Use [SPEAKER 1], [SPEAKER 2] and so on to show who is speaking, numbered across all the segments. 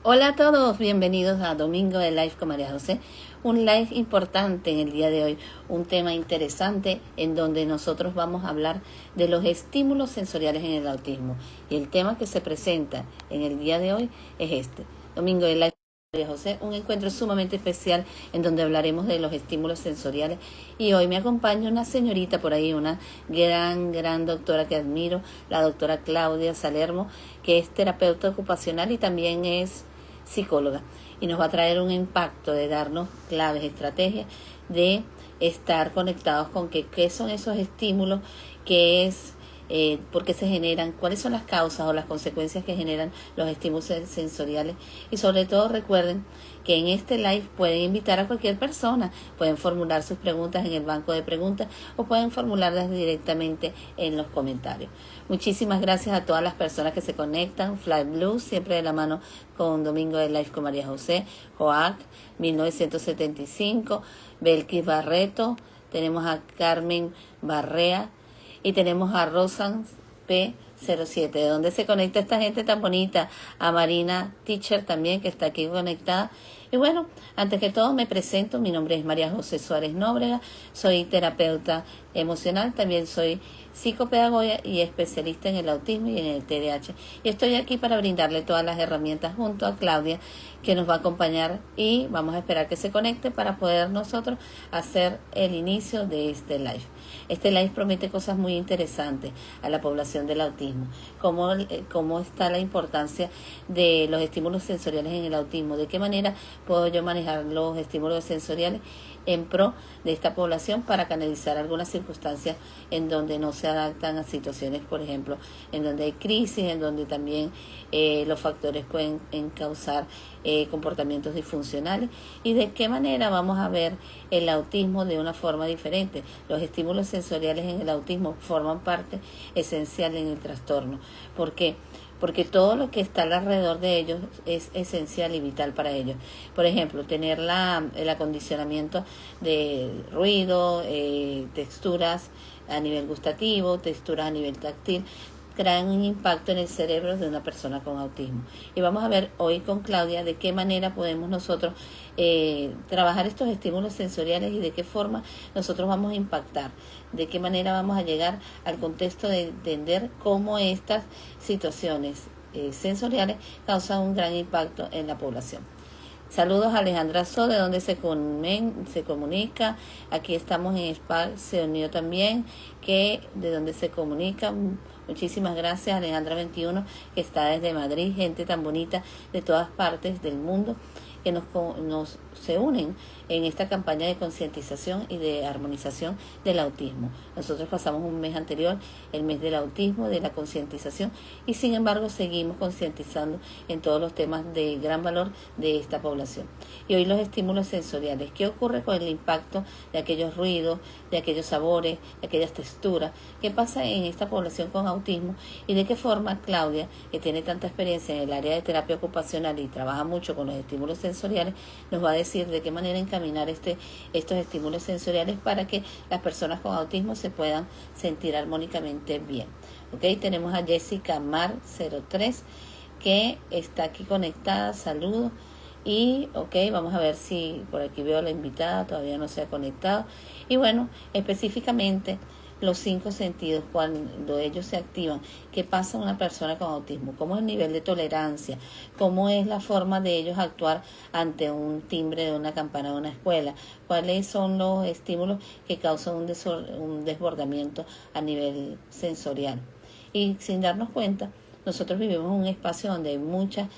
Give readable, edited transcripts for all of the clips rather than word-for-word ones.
[SPEAKER 1] Hola a todos, bienvenidos a Domingo de Live con María José. Un live importante en el día de hoy, un tema interesante en donde nosotros vamos a hablar de los estímulos sensoriales en el autismo. Y el tema que se presenta en el día de hoy es este, Domingo de Live con María José, un encuentro sumamente especial en donde hablaremos de los estímulos sensoriales. Y hoy me acompaña una señorita por ahí, una gran doctora que admiro, la doctora Claudia Salermo, que es terapeuta ocupacional y también es psicóloga, y nos va a traer un impacto de darnos claves, estrategias de estar conectados con qué son esos estímulos, qué es, por qué se generan, cuáles son las causas o las consecuencias que generan los estímulos sensoriales. Y sobre todo recuerden que en este live pueden invitar a cualquier persona, pueden formular sus preguntas en el banco de preguntas o pueden formularlas directamente en los comentarios. Muchísimas gracias a todas las personas que se conectan. Fly Blue, siempre de la mano con Domingo de Live con María José. Joac, 1975. Belkis Barreto. Tenemos a Carmen Barrea. Y tenemos a Rosan P07. ¿De dónde se conecta esta gente tan bonita? A Marina Teacher también, que está aquí conectada. Y bueno, antes que todo me presento, mi nombre es María José Suárez Nóbrega, soy terapeuta emocional, también soy psicopedagoga y especialista en el autismo y en el TDAH. Y estoy aquí para brindarle todas las herramientas junto a Claudia, que nos va a acompañar, y vamos a esperar que se conecte para poder nosotros hacer el inicio de este live. Este live promete cosas muy interesantes a la población del autismo. Cómo está la importancia de los estímulos sensoriales en el autismo, de qué manera puedo yo manejar los estímulos sensoriales en pro de esta población para canalizar algunas circunstancias en donde no se adaptan a situaciones, por ejemplo, en donde hay crisis, en donde también los factores pueden causar comportamientos disfuncionales, y de qué manera vamos a ver el autismo de una forma diferente. Los estímulos sensoriales en el autismo forman parte esencial en el trastorno. ¿Por qué? Porque todo lo que está alrededor de ellos es esencial y vital para ellos. Por ejemplo, tener el acondicionamiento de ruido, texturas a nivel gustativo, texturas a nivel táctil, crean un impacto en el cerebro de una persona con autismo. Y vamos a ver hoy con Claudia de qué manera podemos nosotros trabajar estos estímulos sensoriales y de qué forma nosotros vamos a impactar, de qué manera vamos a llegar al contexto de entender cómo estas situaciones sensoriales causan un gran impacto en la población. Saludos a Alejandra So, de donde se comunica. Aquí estamos en SPA, se unió también, que de donde se comunica. Muchísimas gracias, Alejandra 21, que está desde Madrid, gente tan bonita de todas partes del mundo que nos se unen en esta campaña de concientización y de armonización del autismo. Nosotros pasamos un mes anterior, el mes del autismo, de la concientización, y sin embargo seguimos concientizando en todos los temas de gran valor de esta población. Y hoy los estímulos sensoriales. ¿Qué ocurre con el impacto de aquellos ruidos, de aquellos sabores, de aquellas texturas? ¿Qué pasa en esta población con autismo? Y de qué forma Claudia, que tiene tanta experiencia en el área de terapia ocupacional y trabaja mucho con los estímulos sensoriales, nos va a decir de qué manera encaminar estos estímulos sensoriales para que las personas con autismo se puedan sentir armónicamente bien. ¿Ok? Tenemos a Jessica Mar 03, que está aquí conectada. Saludos. Y vamos a ver si por aquí veo a la invitada, todavía no se ha conectado. Y bueno, específicamente los 5 sentidos, cuando ellos se activan, qué pasa a una persona con autismo, cómo es el nivel de tolerancia, cómo es la forma de ellos actuar ante un timbre de una campana de una escuela, cuáles son los estímulos que causan un desbordamiento a nivel sensorial. Y sin darnos cuenta, nosotros vivimos en un espacio donde hay muchos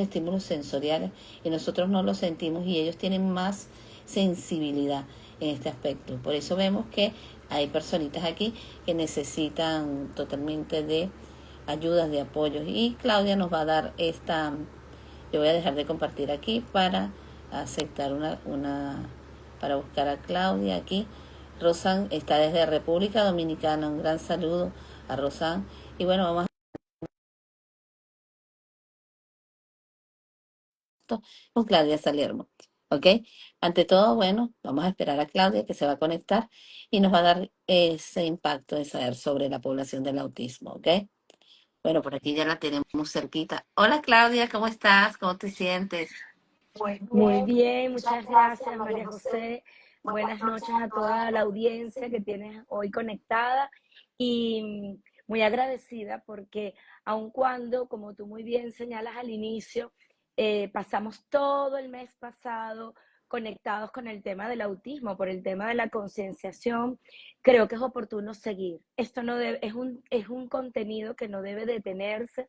[SPEAKER 1] estímulos sensoriales y nosotros no los sentimos, y ellos tienen más sensibilidad en este aspecto. Por eso vemos que hay personitas aquí que necesitan totalmente de ayudas, de apoyo. Y Claudia nos va a dar yo voy a dejar de compartir aquí para aceptar para buscar a Claudia aquí. Rosan está desde República Dominicana. Un gran saludo a Rosan. Y bueno, vamos con Claudia Salermo. ¿Ok? Ante todo, bueno, vamos a esperar a Claudia, que se va a conectar y nos va a dar ese impacto de saber sobre la población del autismo. ¿Ok? Bueno, por aquí ya la tenemos cerquita. Hola Claudia, ¿cómo estás? ¿Cómo te sientes?
[SPEAKER 2] Muy bien, muchas gracias, María José. Buenas noches a toda la audiencia que tienes hoy conectada y muy agradecida porque aun cuando, como tú muy bien señalas al inicio, pasamos todo el mes pasado conectados con el tema del autismo, por el tema de la concienciación, creo que es oportuno seguir. Esto no debe, es un contenido que no debe detenerse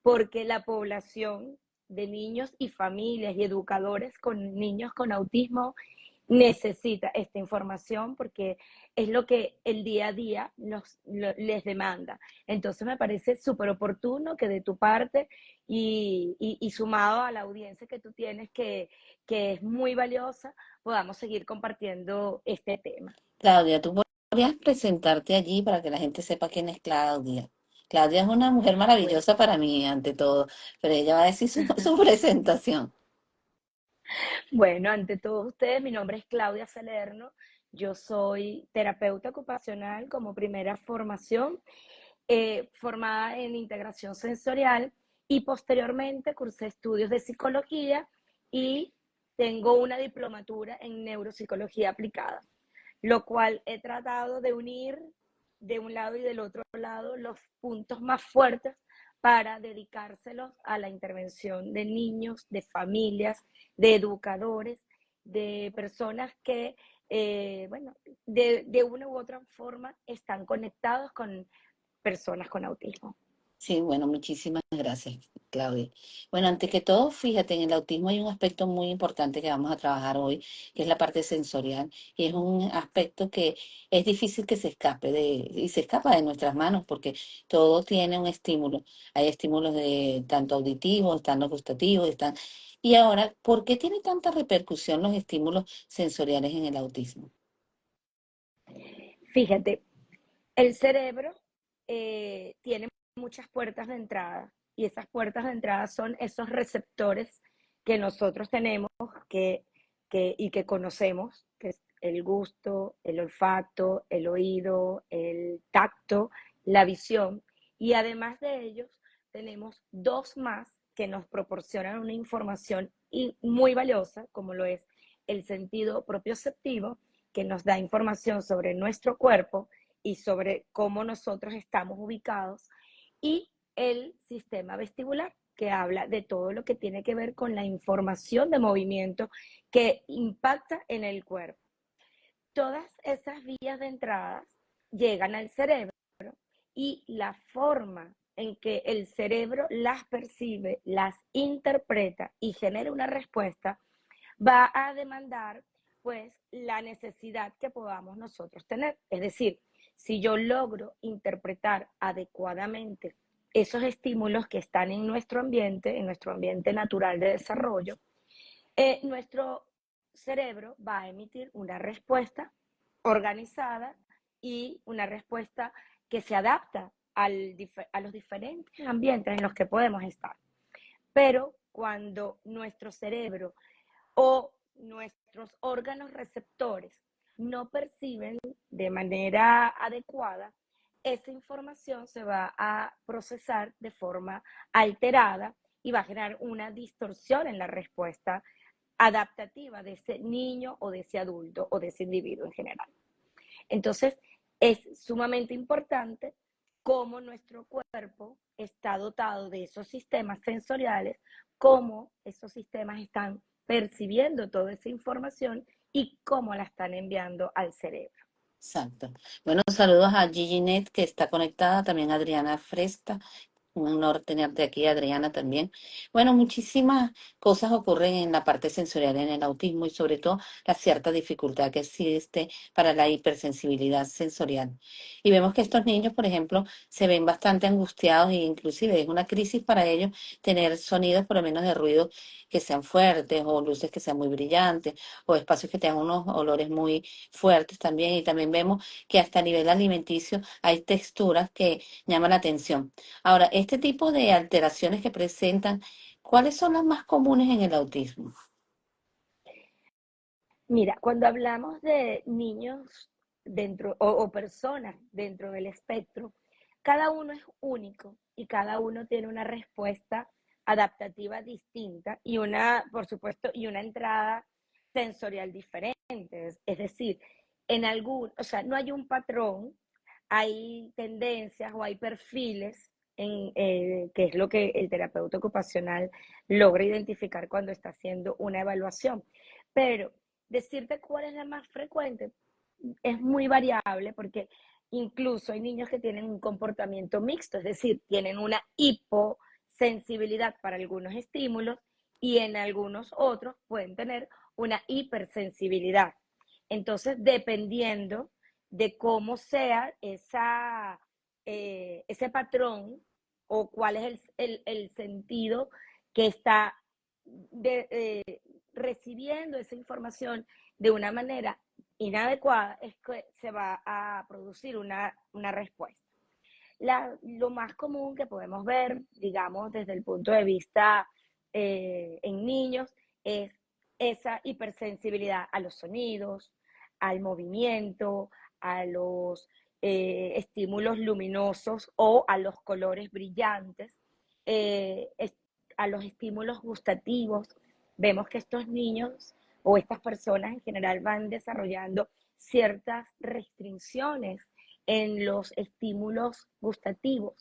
[SPEAKER 2] porque la población de niños y familias y educadores con niños con autismo necesita esta información porque es lo que el día a día les demanda. Entonces me parece súper oportuno que de tu parte y sumado a la audiencia que tú tienes, que es muy valiosa, podamos seguir compartiendo este tema.
[SPEAKER 1] Claudia, ¿tú podrías presentarte allí para que la gente sepa quién es Claudia? Claudia es una mujer
[SPEAKER 2] Bueno,
[SPEAKER 1] maravillosa para mí, ante todo, pero ella va a decir su presentación.
[SPEAKER 2] bueno, ante todos ustedes, mi nombre es Claudia Salerno. Yo soy terapeuta ocupacional como primera formación, formada en integración sensorial y posteriormente cursé estudios de psicología y tengo una diplomatura en neuropsicología aplicada, lo cual he tratado de unir de un lado y del otro lado los puntos más fuertes para dedicárselos a la intervención de niños, de familias, de educadores, de personas que, bueno, de una u otra forma están conectados con personas con autismo.
[SPEAKER 1] Sí, bueno, muchísimas gracias, Claudia. Bueno, antes que todo, fíjate, en el autismo hay un aspecto muy importante que vamos a trabajar hoy, que es la parte sensorial, y es un aspecto que es difícil que se escape y se escapa de nuestras manos, porque todo tiene un estímulo. Hay estímulos de tanto auditivos, están los gustativos, están. Y ahora, ¿por qué tiene tanta repercusión los estímulos sensoriales en el autismo?
[SPEAKER 2] Fíjate, el cerebro tiene muchas puertas de entrada y esas puertas de entrada son esos receptores que nosotros tenemos y que conocemos, que es el gusto, el olfato, el oído, el tacto, la visión. Y además de ellos, tenemos dos más que nos proporcionan una información muy valiosa, como lo es el sentido propioceptivo, que nos da información sobre nuestro cuerpo y sobre cómo nosotros estamos ubicados, y el sistema vestibular, que habla de todo lo que tiene que ver con la información de movimiento que impacta en el cuerpo. Todas esas vías de entrada llegan al cerebro y la forma en que el cerebro las percibe, las interpreta y genera una respuesta va a demandar pues la necesidad que podamos nosotros tener. Es decir, si yo logro interpretar adecuadamente esos estímulos que están en nuestro ambiente natural de desarrollo, nuestro cerebro va a emitir una respuesta organizada y una respuesta que se adapta a los diferentes ambientes en los que podemos estar. Pero cuando nuestro cerebro o nuestros órganos receptores no perciben de manera adecuada, esa información se va a procesar de forma alterada y va a generar una distorsión en la respuesta adaptativa de ese niño o de ese adulto o de ese individuo en general. Entonces, es sumamente importante cómo nuestro cuerpo está dotado de esos sistemas sensoriales, cómo esos sistemas están percibiendo toda esa información y cómo la están enviando al cerebro.
[SPEAKER 1] Exacto. Bueno, saludos a Gigi Net, que está conectada, también a Adriana Fresca. Un honor tenerte aquí, Adriana, también. Bueno, muchísimas cosas ocurren en la parte sensorial en el autismo y sobre todo la cierta dificultad que existe para la hipersensibilidad sensorial. Y vemos que estos niños, por ejemplo, se ven bastante angustiados e inclusive es una crisis para ellos tener sonidos, por lo menos de ruido, que sean fuertes o luces que sean muy brillantes o espacios que tengan unos olores muy fuertes también. Y también vemos que hasta a nivel alimenticio hay texturas que llaman la atención. Ahora, este tipo de alteraciones que presentan, ¿cuáles son las más comunes en el autismo?
[SPEAKER 2] Mira, cuando hablamos de niños dentro o personas dentro del espectro, cada uno es único y cada uno tiene una respuesta adaptativa distinta y por supuesto, y una entrada sensorial diferente. Es decir, o sea, no hay un patrón, hay tendencias o hay perfiles que es lo que el terapeuta ocupacional logra identificar cuando está haciendo una evaluación. Pero decirte cuál es la más frecuente es muy variable porque incluso hay niños que tienen un comportamiento mixto, es decir, tienen una hiposensibilidad para algunos estímulos y en algunos otros pueden tener una hipersensibilidad. Entonces, dependiendo de cómo sea ese patrón o cuál es el sentido que está recibiendo esa información de una manera inadecuada, es que se va a producir una respuesta. Lo más común que podemos ver, digamos, desde el punto de vista en niños, es esa hipersensibilidad a los sonidos, al movimiento, a los estímulos luminosos o a los colores brillantes, eh, a los estímulos gustativos. Vemos que estos niños o estas personas en general van desarrollando ciertas restricciones en los estímulos gustativos.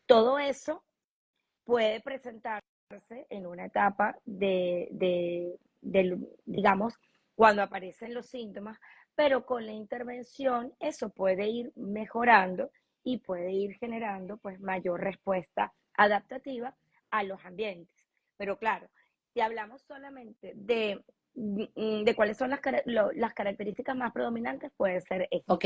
[SPEAKER 2] Todo eso puede presentarse en una etapa digamos, cuando aparecen los síntomas, pero con la intervención eso puede ir mejorando y puede ir generando pues mayor respuesta adaptativa a los ambientes. Pero claro, si hablamos solamente de cuáles son las características más predominantes, puede ser esto.
[SPEAKER 1] Ok.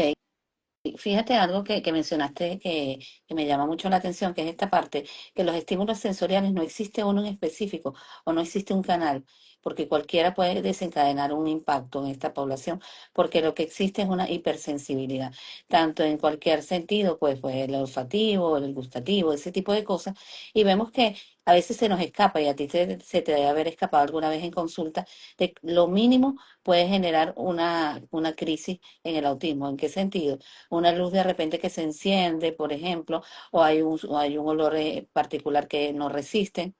[SPEAKER 1] Fíjate algo que mencionaste que me llama mucho la atención, que es esta parte, que los estímulos sensoriales no existe uno en específico o no existe un canal, porque cualquiera puede desencadenar un impacto en esta población, porque lo que existe es una hipersensibilidad, tanto en cualquier sentido, pues el olfativo, el gustativo, ese tipo de cosas, y vemos que a veces se nos escapa, y a ti se te debe haber escapado alguna vez en consulta, de lo mínimo puede generar una crisis en el autismo. ¿En qué sentido? Una luz de repente que se enciende, por ejemplo, o hay un olor particular que no resisten.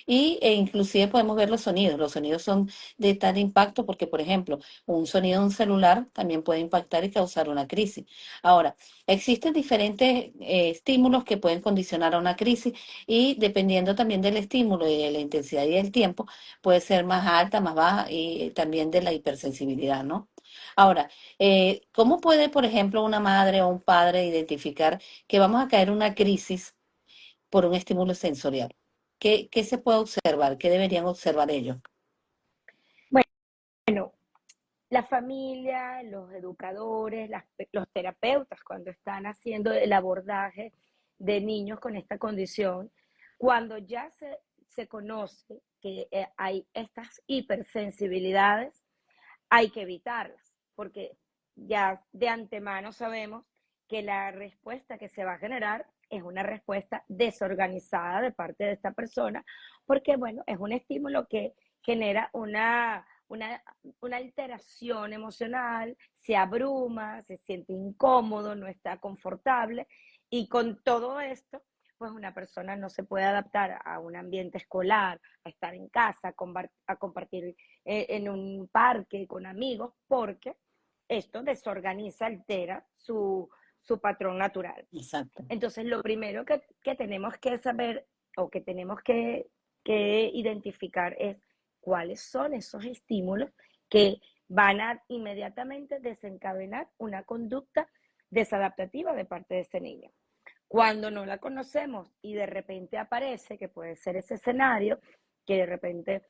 [SPEAKER 1] E inclusive podemos ver los sonidos. Los sonidos son de tal impacto porque, por ejemplo, un sonido de un celular también puede impactar y causar una crisis. Ahora, existen diferentes estímulos que pueden condicionar a una crisis y dependiendo también del estímulo y de la intensidad y del tiempo, puede ser más alta, más baja y también de la hipersensibilidad, ¿no? Ahora, ¿cómo puede, por ejemplo, una madre o un padre identificar que vamos a caer en una crisis por un estímulo sensorial? ¿Qué se puede observar? ¿Qué deberían observar ellos?
[SPEAKER 2] Bueno, la familia, los educadores, los terapeutas, cuando están haciendo el abordaje de niños con esta condición, cuando ya se conoce que hay estas hipersensibilidades, hay que evitarlas, porque ya de antemano sabemos que la respuesta que se va a generar es una respuesta desorganizada de parte de esta persona, porque bueno, es un estímulo que genera una alteración emocional, se abruma, se siente incómodo, no está confortable, y con todo esto, pues una persona no se puede adaptar a un ambiente escolar, a estar en casa, a compartir en un parque con amigos, porque esto desorganiza, altera su patrón natural.
[SPEAKER 1] Exacto.
[SPEAKER 2] Entonces, lo primero que tenemos que saber o que tenemos que identificar es cuáles son esos estímulos que van a inmediatamente desencadenar una conducta desadaptativa de parte de ese niño. Cuando no la conocemos y de repente aparece, que puede ser ese escenario, que de repente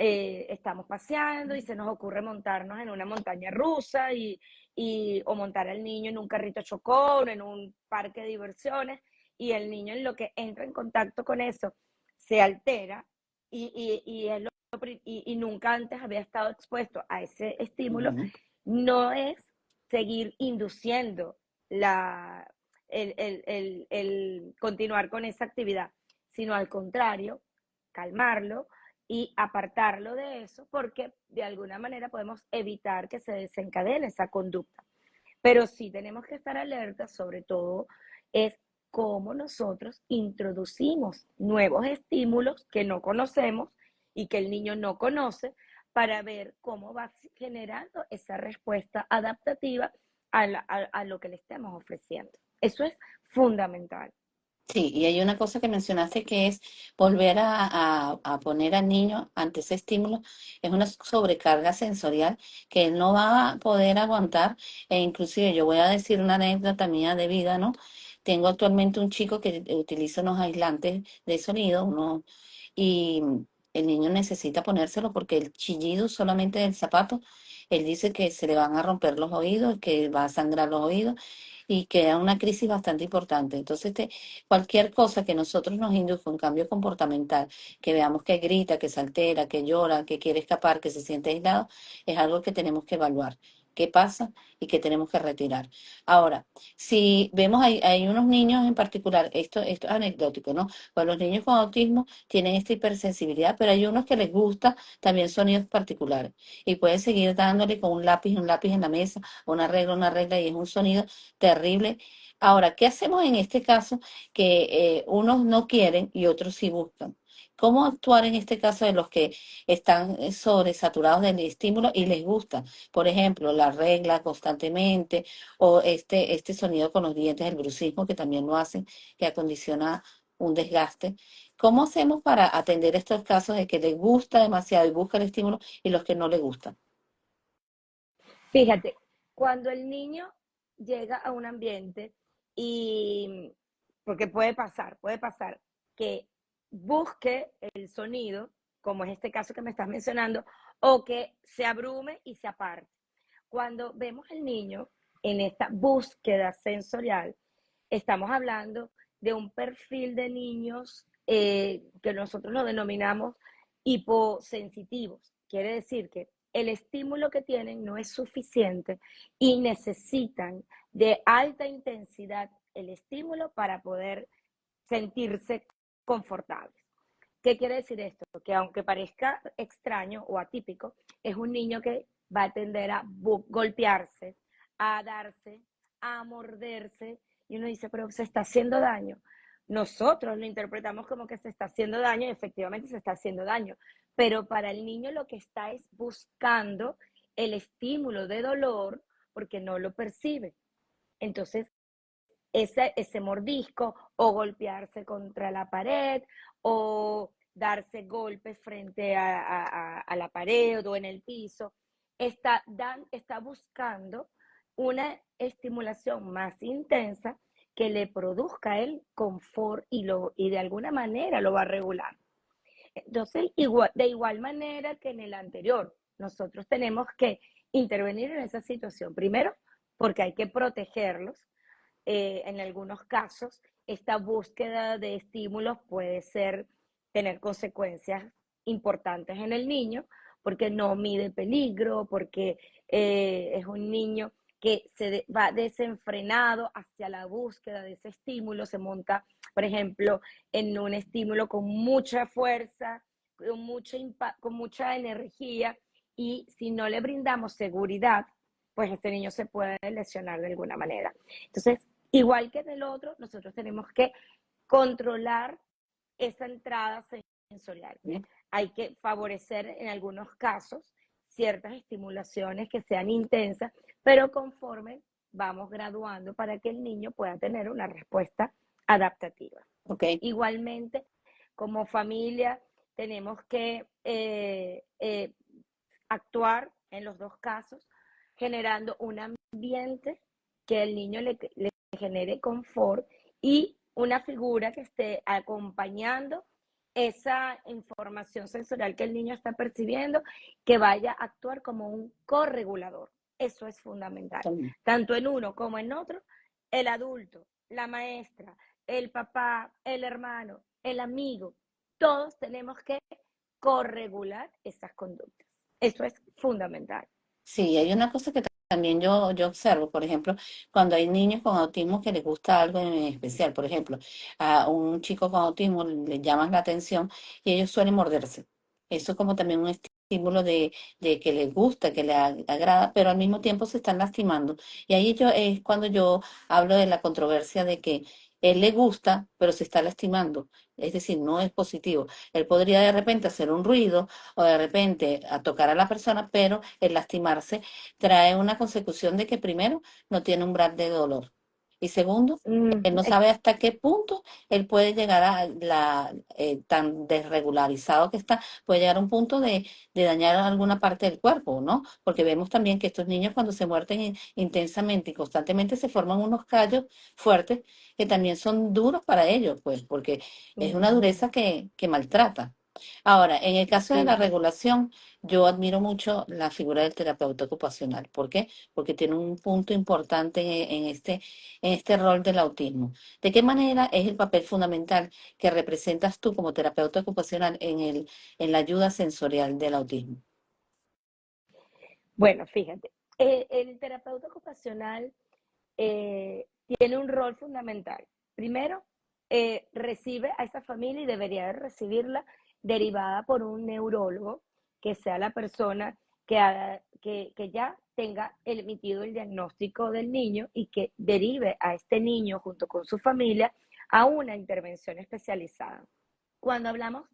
[SPEAKER 2] estamos paseando y se nos ocurre montarnos en una montaña rusa o montar al niño en un carrito chocón, en un parque de diversiones, y el niño en lo que entra en contacto con eso se altera y nunca antes había estado expuesto a ese estímulo,
[SPEAKER 1] Ujú.
[SPEAKER 2] no es seguir induciendo el continuar con esa actividad, sino al contrario, calmarlo y apartarlo de eso, porque de alguna manera podemos evitar que se desencadene esa conducta. Pero sí tenemos que estar alertas, sobre todo, es cómo nosotros introducimos nuevos estímulos que no conocemos y que el niño no conoce para ver cómo va generando esa respuesta adaptativa a lo que le estemos ofreciendo. Eso es fundamental.
[SPEAKER 1] Sí, y hay una cosa que mencionaste que es volver a poner al niño ante ese estímulo, es una sobrecarga sensorial que él no va a poder aguantar, e inclusive yo voy a decir una anécdota mía de vida, ¿no? Tengo actualmente un chico que utiliza unos aislantes de sonido, y el niño necesita ponérselo porque el chillido solamente del zapato, él dice que se le van a romper los oídos, que va a sangrar los oídos y queda una crisis bastante importante. Entonces, cualquier cosa que nosotros nos induzca un cambio comportamental, que veamos que grita, que se altera, que llora, que quiere escapar, que se siente aislado, es algo que tenemos que evaluar. ¿Qué pasa? Y que tenemos que retirar. Ahora, si vemos, hay unos niños en particular, esto es anecdótico, ¿no? Pues los niños con autismo tienen esta hipersensibilidad, pero hay unos que les gusta también sonidos particulares y pueden seguir dándole con un lápiz en la mesa, una regla, y es un sonido terrible. Ahora, ¿qué hacemos en este caso que unos no quieren y otros sí buscan? ¿Cómo actuar en este caso de los que están sobresaturados del estímulo y les gusta? Por ejemplo, la regla constantemente o este sonido con los dientes, el bruxismo, que también lo hacen, que acondiciona un desgaste. ¿Cómo hacemos para atender estos casos de que les gusta demasiado y busca el estímulo y los que no les gusta?
[SPEAKER 2] Fíjate, cuando el niño llega a un ambiente y, porque puede pasar que busque el sonido, como es este caso que me estás mencionando, o que se abrume y se aparte. Cuando vemos al niño en esta búsqueda sensorial, estamos hablando de un perfil de niños que nosotros lo denominamos hiposensitivos. Quiere decir que el estímulo que tienen no es suficiente y necesitan de alta intensidad el estímulo para poder sentirse confortables. ¿Qué quiere decir esto? Que aunque parezca extraño o atípico, es un niño que va a tender a golpearse, a darse, a morderse, y uno dice, pero se está haciendo daño. Nosotros lo interpretamos como que se está haciendo daño y efectivamente se está haciendo daño, pero para el niño lo que está es buscando el estímulo de dolor porque no lo percibe. Entonces, ese mordisco o golpearse contra la pared o darse golpes frente a la pared o en el piso, está buscando una estimulación más intensa que le produzca el confort y de alguna manera lo va a regular. Entonces, de igual manera que en el anterior, nosotros tenemos que intervenir en esa situación. Primero, porque hay que protegerlos. En algunos casos, esta búsqueda de estímulos puede tener consecuencias importantes en el niño, porque no mide peligro, porque es un niño que va desenfrenado hacia la búsqueda de ese estímulo, se monta, por ejemplo, en un estímulo con mucha fuerza, con mucha energía, y si no le brindamos seguridad, pues este niño se puede lesionar de alguna manera. Entonces, igual que en el otro, nosotros tenemos que controlar esa entrada sensorial.
[SPEAKER 1] Bien.
[SPEAKER 2] Hay que favorecer en algunos casos ciertas estimulaciones que sean intensas, pero conforme vamos graduando para que el niño pueda tener una respuesta adaptativa.
[SPEAKER 1] Ok.
[SPEAKER 2] Igualmente, como familia, tenemos que actuar en los dos casos, generando un ambiente que el niño le genere confort y una figura que esté acompañando esa información sensorial que el niño está percibiendo, que vaya a actuar como un corregulador. Eso es fundamental.
[SPEAKER 1] También.
[SPEAKER 2] Tanto en uno como en otro, el adulto, la maestra, el papá, el hermano, el amigo, todos tenemos que corregular esas conductas. Eso es fundamental.
[SPEAKER 1] Sí, hay una cosa que también yo observo, por ejemplo, cuando hay niños con autismo que les gusta algo en especial, por ejemplo, a un chico con autismo le llaman la atención y ellos suelen morderse. Eso es como también un estímulo de que les gusta, que les agrada, pero al mismo tiempo se están lastimando. Y ahí es cuando yo hablo de la controversia de que él le gusta, pero se está lastimando. Es decir, no es positivo. Él podría de repente hacer un ruido o de repente a tocar a la persona, pero el lastimarse trae una consecución de que primero no tiene umbral de dolor. Y segundo, él no sabe hasta qué punto él puede llegar a tan desregularizado que está, puede llegar a un punto de dañar alguna parte del cuerpo, ¿no? Porque vemos también que estos niños cuando se muerden intensamente y constantemente se forman unos callos fuertes que también son duros para ellos, pues, porque es una dureza que maltrata. Ahora, en el caso de la
[SPEAKER 2] sí.
[SPEAKER 1] regulación, yo admiro mucho la figura del terapeuta ocupacional. ¿Por qué? Porque tiene un punto importante en este rol del autismo. ¿De qué manera es el papel fundamental que representas tú como terapeuta ocupacional en la ayuda sensorial del autismo?
[SPEAKER 2] Bueno, fíjate, el terapeuta ocupacional tiene un rol fundamental. Primero, recibe a esa familia y debería de recibirla derivada por un neurólogo, que sea la persona que ya tenga emitido el diagnóstico del niño y que derive a este niño junto con su familia a una intervención especializada. Cuando hablamos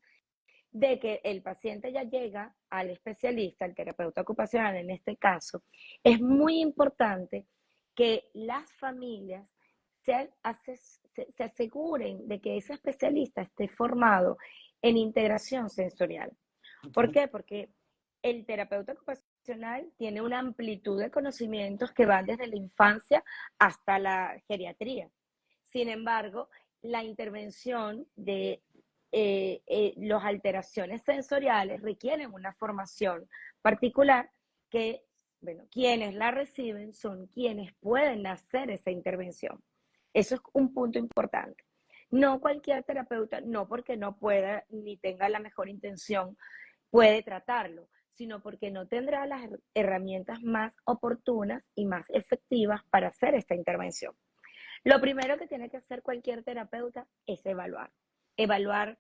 [SPEAKER 2] de que el paciente ya llega al especialista, al terapeuta ocupacional en este caso, es muy importante que las familias se aseguren de que ese especialista esté formado en integración sensorial. ¿Por
[SPEAKER 1] Okay.
[SPEAKER 2] qué? Porque el terapeuta ocupacional tiene una amplitud de conocimientos que van desde la infancia hasta la geriatría. Sin embargo, la intervención de las alteraciones sensoriales requieren una formación particular que, bueno, quienes la reciben son quienes pueden hacer esa intervención. Eso es un punto importante. No cualquier terapeuta, no porque no pueda ni tenga la mejor intención, puede tratarlo, sino porque no tendrá las herramientas más oportunas y más efectivas para hacer esta intervención. Lo primero que tiene que hacer cualquier terapeuta es evaluar. Evaluar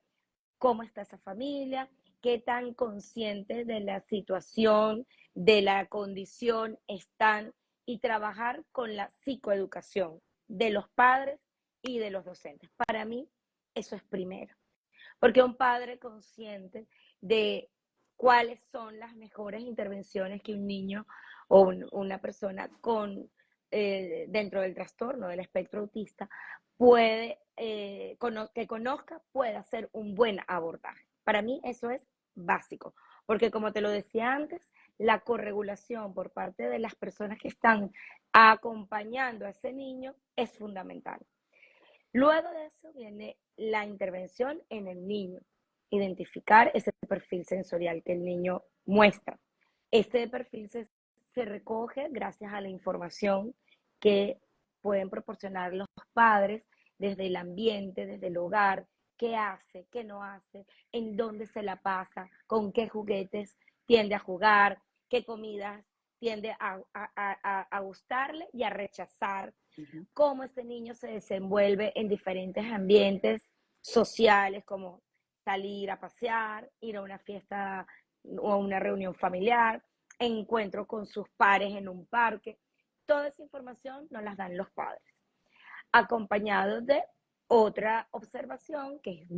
[SPEAKER 2] cómo está esa familia, qué tan conscientes de la situación, de la condición están y trabajar con la psicoeducación de los padres y de los docentes. Para mí, eso es primero. Porque un padre consciente de cuáles son las mejores intervenciones que un niño o una persona con dentro del trastorno del espectro autista puede que conozca, puede hacer un buen abordaje. Para mí eso es básico, porque como te lo decía antes, la corregulación por parte de las personas que están acompañando a ese niño es fundamental. Luego de eso viene la intervención en el niño, identificar ese perfil sensorial que el niño muestra. Ese perfil se recoge gracias a la información que pueden proporcionar los padres desde el ambiente, desde el hogar, qué hace, qué no hace, en dónde se la pasa, con qué juguetes tiende a jugar, qué comidas tiende a gustarle y a rechazar,
[SPEAKER 1] Ujú.
[SPEAKER 2] cómo ese niño se desenvuelve en diferentes ambientes sociales, como salir a pasear, ir a una fiesta o a una reunión familiar, encuentro con sus pares en un parque. Toda esa información nos las dan los padres, acompañados de otra observación que es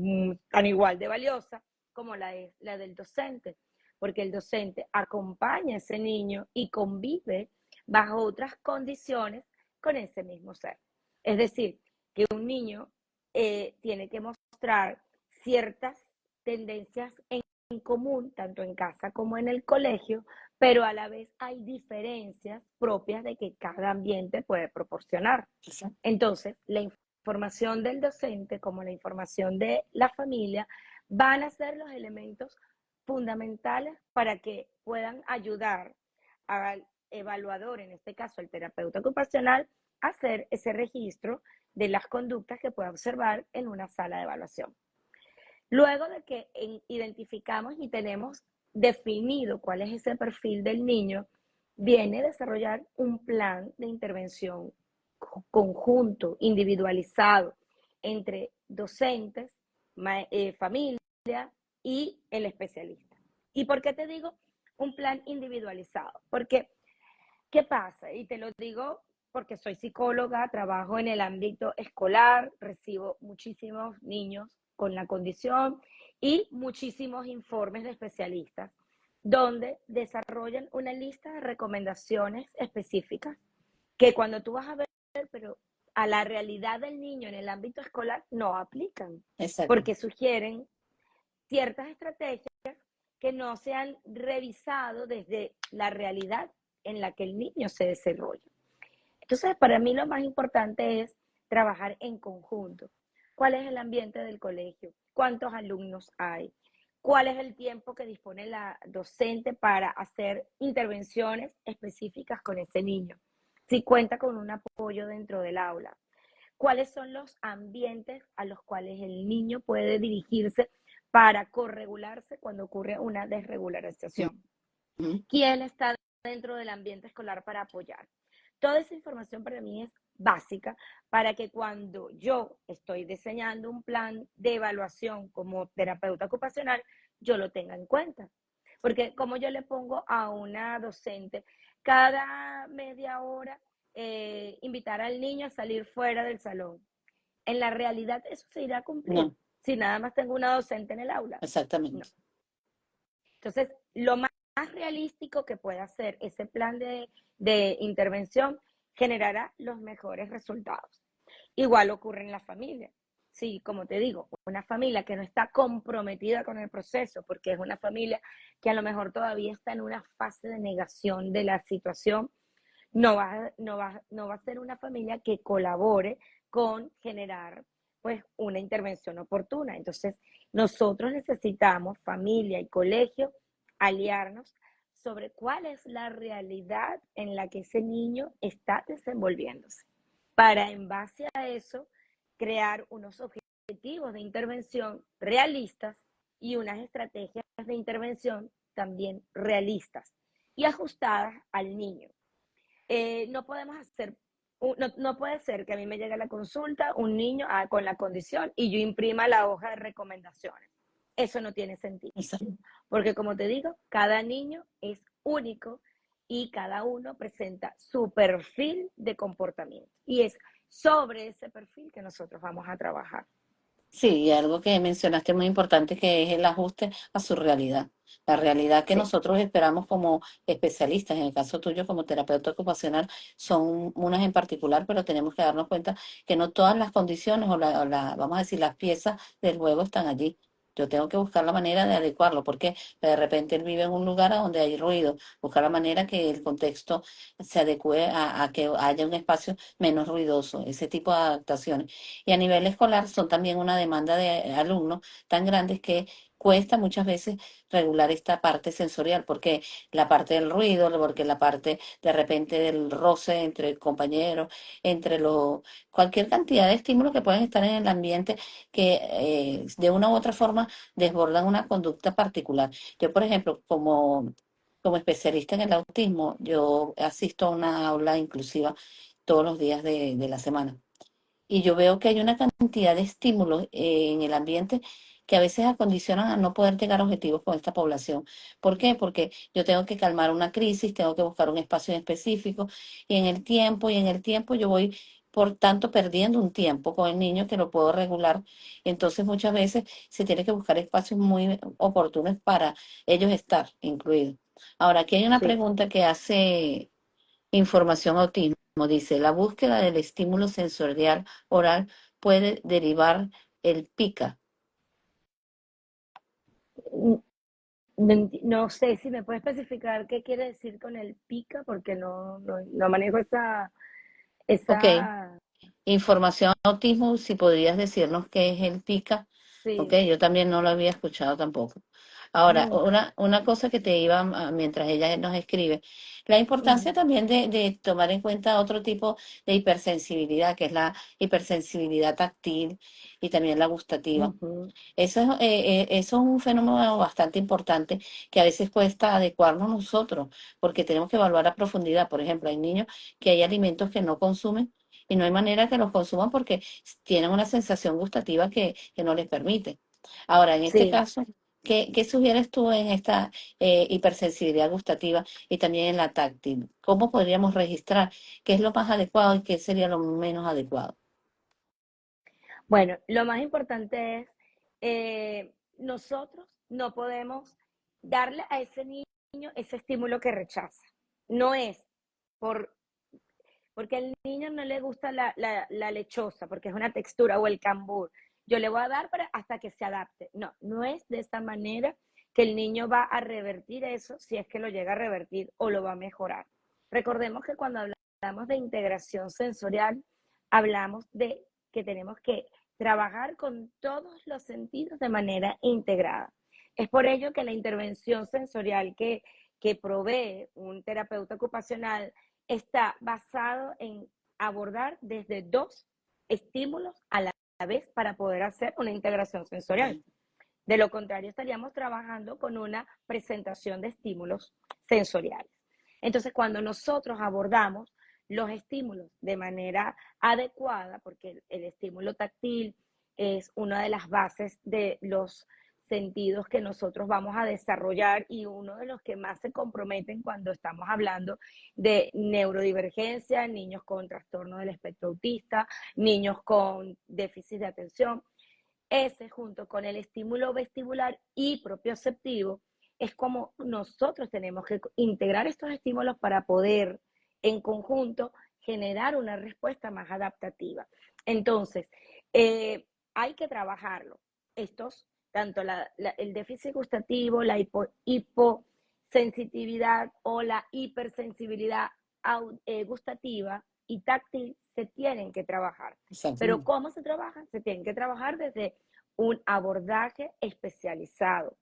[SPEAKER 2] tan igual de valiosa como la del docente, porque el docente acompaña a ese niño y convive bajo otras condiciones con ese mismo ser. Es decir, que un niño tiene que mostrar ciertas tendencias en común, tanto en casa como en el colegio, pero a la vez hay diferencias propias de que cada ambiente puede proporcionar.
[SPEAKER 1] Exacto.
[SPEAKER 2] Entonces, la información del docente como la información de la familia van a ser los elementos fundamentales para que puedan ayudar al evaluador, en este caso el terapeuta ocupacional, a hacer ese registro de las conductas que pueda observar en una sala de evaluación. Luego de que identificamos y tenemos definido cuál es ese perfil del niño, viene a desarrollar un plan de intervención conjunto, individualizado, entre docentes, familia y el especialista. ¿Y por qué te digo un plan individualizado? Porque, ¿qué pasa? Y te lo digo porque soy psicóloga, trabajo en el ámbito escolar, recibo muchísimos niños con la condición y muchísimos informes de especialistas donde desarrollan una lista de recomendaciones específicas que cuando tú vas a ver, pero a la realidad del niño en el ámbito escolar no aplican,
[SPEAKER 1] Exacto.
[SPEAKER 2] porque sugieren ciertas estrategias que no se han revisado desde la realidad en la que el niño se desarrolla. Entonces, para mí lo más importante es trabajar en conjunto. ¿Cuál es el ambiente del colegio? ¿Cuántos alumnos hay? ¿Cuál es el tiempo que dispone la docente para hacer intervenciones específicas con ese niño? Si cuenta con un apoyo dentro del aula. ¿Cuáles son los ambientes a los cuales el niño puede dirigirse para corregularse cuando ocurre una desregularización?
[SPEAKER 1] Ujú.
[SPEAKER 2] ¿Quién está dentro del ambiente escolar para apoyar? Toda esa información para mí es básica para que cuando yo estoy diseñando un plan de evaluación como terapeuta ocupacional, yo lo tenga en cuenta. Porque como yo le pongo a una docente cada media hora invitar al niño a salir fuera del salón, en la realidad eso se irá a cumplir
[SPEAKER 1] No,
[SPEAKER 2] si nada más tengo una docente en el aula. No.
[SPEAKER 1] exactamente.
[SPEAKER 2] Entonces, lo más realístico que pueda hacer ese plan de intervención generará los mejores resultados. Igual ocurre en la familia. Sí, como te digo, una familia que no está comprometida con el proceso, porque es una familia que a lo mejor todavía está en una fase de negación de la situación, no va a ser una familia que colabore con generar pues una intervención oportuna. Entonces, nosotros necesitamos, familia y colegio, aliarnos sobre cuál es la realidad en la que ese niño está desenvolviéndose, para en base a eso crear unos objetivos de intervención realistas y unas estrategias de intervención también realistas y ajustadas al niño. No podemos hacer, no puede ser que a mí me llegue a la consulta un niño con la condición y yo imprima la hoja de recomendaciones. Eso no tiene sentido,
[SPEAKER 1] Exacto.
[SPEAKER 2] porque como te digo, cada niño es único y cada uno presenta su perfil de comportamiento. Y es sobre ese perfil que nosotros vamos a trabajar.
[SPEAKER 1] Sí, y algo que mencionaste muy importante que es el ajuste a su realidad. La realidad que
[SPEAKER 2] Sí,
[SPEAKER 1] nosotros esperamos como especialistas, en el caso tuyo como terapeuta ocupacional, son unas en particular, pero tenemos que darnos cuenta que no todas las condiciones vamos a decir, las piezas del juego están allí. Yo tengo que buscar la manera de adecuarlo, porque de repente él vive en un lugar donde hay ruido, buscar la manera que el contexto se adecue a que haya un espacio menos ruidoso, ese tipo de adaptaciones. Y a nivel escolar son también una demanda de alumnos tan grandes que cuesta muchas veces regular esta parte sensorial, porque la parte del ruido, porque la parte de repente del roce entre compañeros, entre los, cualquier cantidad de estímulos que pueden estar en el ambiente que de una u otra forma desbordan una conducta particular. Yo, por ejemplo, como especialista en el autismo, yo asisto a una aula inclusiva todos los días de la semana. Y yo veo que hay una cantidad de estímulos en el ambiente que a veces acondicionan a no poder llegar a objetivos con esta población. ¿Por qué? Porque yo tengo que calmar una crisis, tengo que buscar un espacio en específico y en el tiempo yo voy, por tanto, perdiendo un tiempo con el niño que lo puedo regular. Entonces muchas veces se tiene que buscar espacios muy oportunos para ellos estar incluidos. Ahora, aquí hay una
[SPEAKER 2] sí.
[SPEAKER 1] pregunta que hace Información Autismo. Dice, la búsqueda del estímulo sensorial oral puede derivar el pica.
[SPEAKER 2] No sé si me puede especificar qué quiere decir con el pica, porque no manejo
[SPEAKER 1] Ok,
[SPEAKER 2] esa,
[SPEAKER 1] Información Autismo, si podrías decirnos qué es el pica. Ok,
[SPEAKER 2] sí.
[SPEAKER 1] yo también no lo había escuchado tampoco. Ahora,
[SPEAKER 2] Mm,
[SPEAKER 1] una cosa que te iba, mientras ella nos escribe, la importancia
[SPEAKER 2] ujú,
[SPEAKER 1] también de tomar en cuenta otro tipo de hipersensibilidad, que es la hipersensibilidad táctil y también la gustativa.
[SPEAKER 2] ujú.
[SPEAKER 1] Eso es un fenómeno bastante importante que a veces cuesta adecuarnos nosotros, porque tenemos que evaluar a profundidad. Por ejemplo, hay niños que hay alimentos que no consumen y no hay manera que los consuman porque tienen una sensación gustativa que no les permite. Ahora, en este
[SPEAKER 2] Sí,
[SPEAKER 1] caso, ¿Qué sugieres tú en esta hipersensibilidad gustativa y también en la táctil? ¿Cómo podríamos registrar qué es lo más adecuado y qué sería lo menos adecuado?
[SPEAKER 2] Bueno, lo más importante es, nosotros no podemos darle a ese niño ese estímulo que rechaza. No es por, porque al niño no le gusta la lechosa, porque es una textura, o el cambur. Yo le voy a dar hasta que se adapte. No, no es de esta manera que el niño va a revertir eso, si es que lo llega a revertir o lo va a mejorar. Recordemos que cuando hablamos de integración sensorial, hablamos de que tenemos que trabajar con todos los sentidos de manera integrada. Es por ello que la intervención sensorial que provee un terapeuta ocupacional está basado en abordar desde dos estímulos a la vez para poder hacer una integración sensorial. De lo contrario, estaríamos trabajando con una presentación de estímulos sensoriales. Entonces, cuando nosotros abordamos los estímulos de manera adecuada, porque el estímulo táctil es una de las bases de los sentidos que nosotros vamos a desarrollar y uno de los que más se comprometen cuando estamos hablando de neurodivergencia, niños con trastorno del espectro autista, niños con déficit de atención. Ese, junto con el estímulo vestibular y propioceptivo, es como nosotros tenemos que integrar estos estímulos para poder, en conjunto, generar una respuesta más adaptativa. Entonces, hay que trabajarlo. Estos, tanto el déficit gustativo, la hiposensitividad o la hipersensibilidad gustativa y táctil se tienen que trabajar. Pero
[SPEAKER 1] Exactamente.
[SPEAKER 2] ¿cómo se trabaja? Se tienen que trabajar desde un abordaje especializado.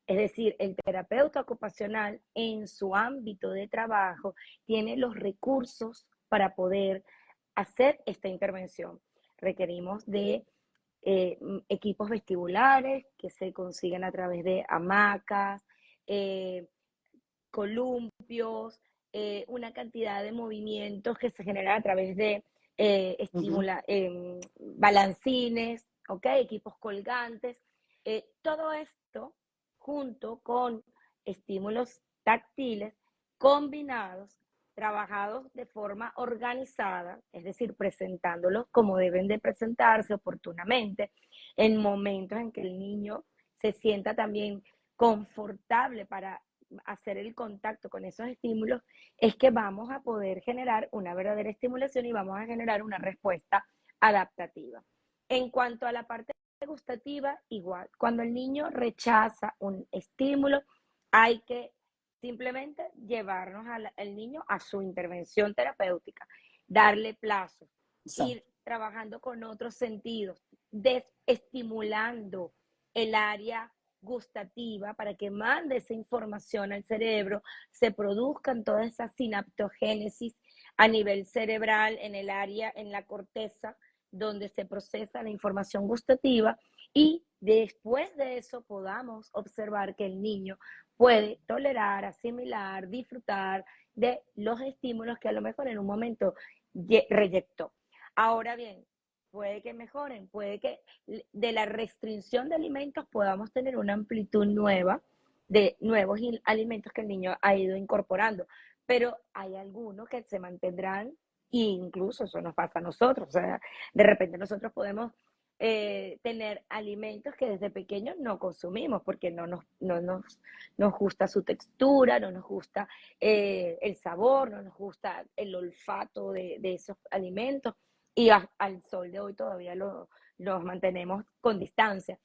[SPEAKER 2] Es decir, el terapeuta ocupacional en su ámbito de trabajo tiene los recursos para poder hacer esta intervención. Requerimos de equipos vestibulares que se consiguen a través de hamacas, eh, columpios, una cantidad de movimientos que se generan a través de
[SPEAKER 1] Ujú.
[SPEAKER 2] balancines, ¿okay? Equipos colgantes. Todo esto junto con estímulos táctiles combinados, trabajados de forma organizada, es decir, presentándolos como deben de presentarse oportunamente, en momentos en que el niño se sienta también confortable para hacer el contacto con esos estímulos, es que vamos a poder generar una verdadera estimulación y vamos a generar una respuesta adaptativa. En cuanto a la parte gustativa, igual, cuando el niño rechaza un estímulo, hay que simplemente llevarnos al niño a su intervención terapéutica, darle plazos, ir trabajando con otros sentidos, desestimulando el área gustativa para que mande esa información al cerebro, se produzcan todas esas sinaptogénesis a nivel cerebral en el área, en la corteza, donde se procesa la información gustativa y después de eso podamos observar que el niño puede tolerar, asimilar, disfrutar de los estímulos que a lo mejor en un momento reyectó. Ahora bien, puede que mejoren, puede que de la restricción de alimentos podamos tener una amplitud nueva de nuevos alimentos que el niño ha ido incorporando, pero hay algunos que se mantendrán e incluso eso nos pasa a nosotros, o sea, de repente nosotros podemos tener alimentos que desde pequeños no consumimos porque nos gusta su textura, no nos gusta el sabor, no nos gusta el olfato de esos alimentos y al sol de hoy todavía los mantenemos con distancia.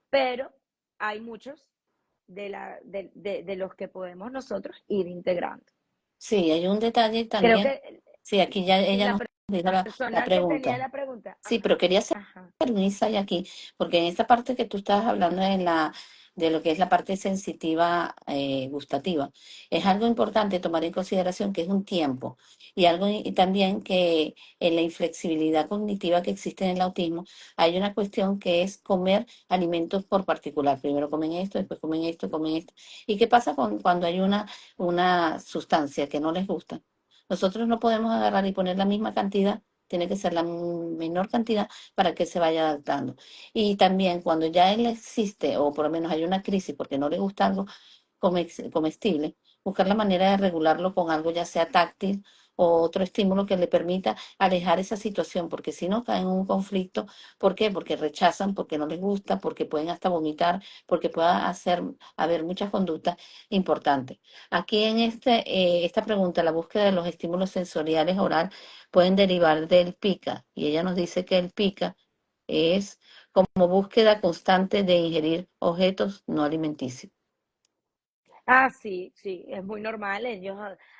[SPEAKER 2] Pero hay muchos de los que podemos nosotros ir integrando.
[SPEAKER 1] Sí, hay un detalle
[SPEAKER 2] Creo
[SPEAKER 1] también.
[SPEAKER 2] que
[SPEAKER 1] Sí, aquí ya
[SPEAKER 2] si
[SPEAKER 1] ella
[SPEAKER 2] la
[SPEAKER 1] nos dijo la
[SPEAKER 2] persona que tenía
[SPEAKER 1] pregunta.
[SPEAKER 2] la pregunta,
[SPEAKER 1] Sí, pero quería hacer
[SPEAKER 2] ajá,
[SPEAKER 1] un insight aquí, porque en esta parte que tú estás hablando de lo que es la parte sensitiva gustativa, es algo importante tomar en consideración que es un tiempo y algo y también que en la inflexibilidad cognitiva que existe en el autismo hay una cuestión que es comer alimentos por particular. Primero comen esto, después comen esto, comen esto. ¿Y qué pasa cuando hay una sustancia que no les gusta? Nosotros no podemos agarrar y poner la misma cantidad tiene que ser la menor cantidad para que se vaya adaptando. Y también cuando ya él existe, o por lo menos hay una crisis porque no le gusta algo comestible, buscar la manera de regularlo con algo ya sea táctil o otro estímulo que le permita alejar esa situación, porque si no caen en un conflicto. ¿Por qué? Porque rechazan, porque no les gusta, porque pueden hasta vomitar, porque pueda haber muchas conductas importantes. Aquí en esta pregunta, la búsqueda de los estímulos sensoriales oral pueden derivar del pica, y ella nos dice que el pica es como búsqueda constante de ingerir objetos no alimenticios.
[SPEAKER 2] Ah, sí, sí, es muy normal. Ellos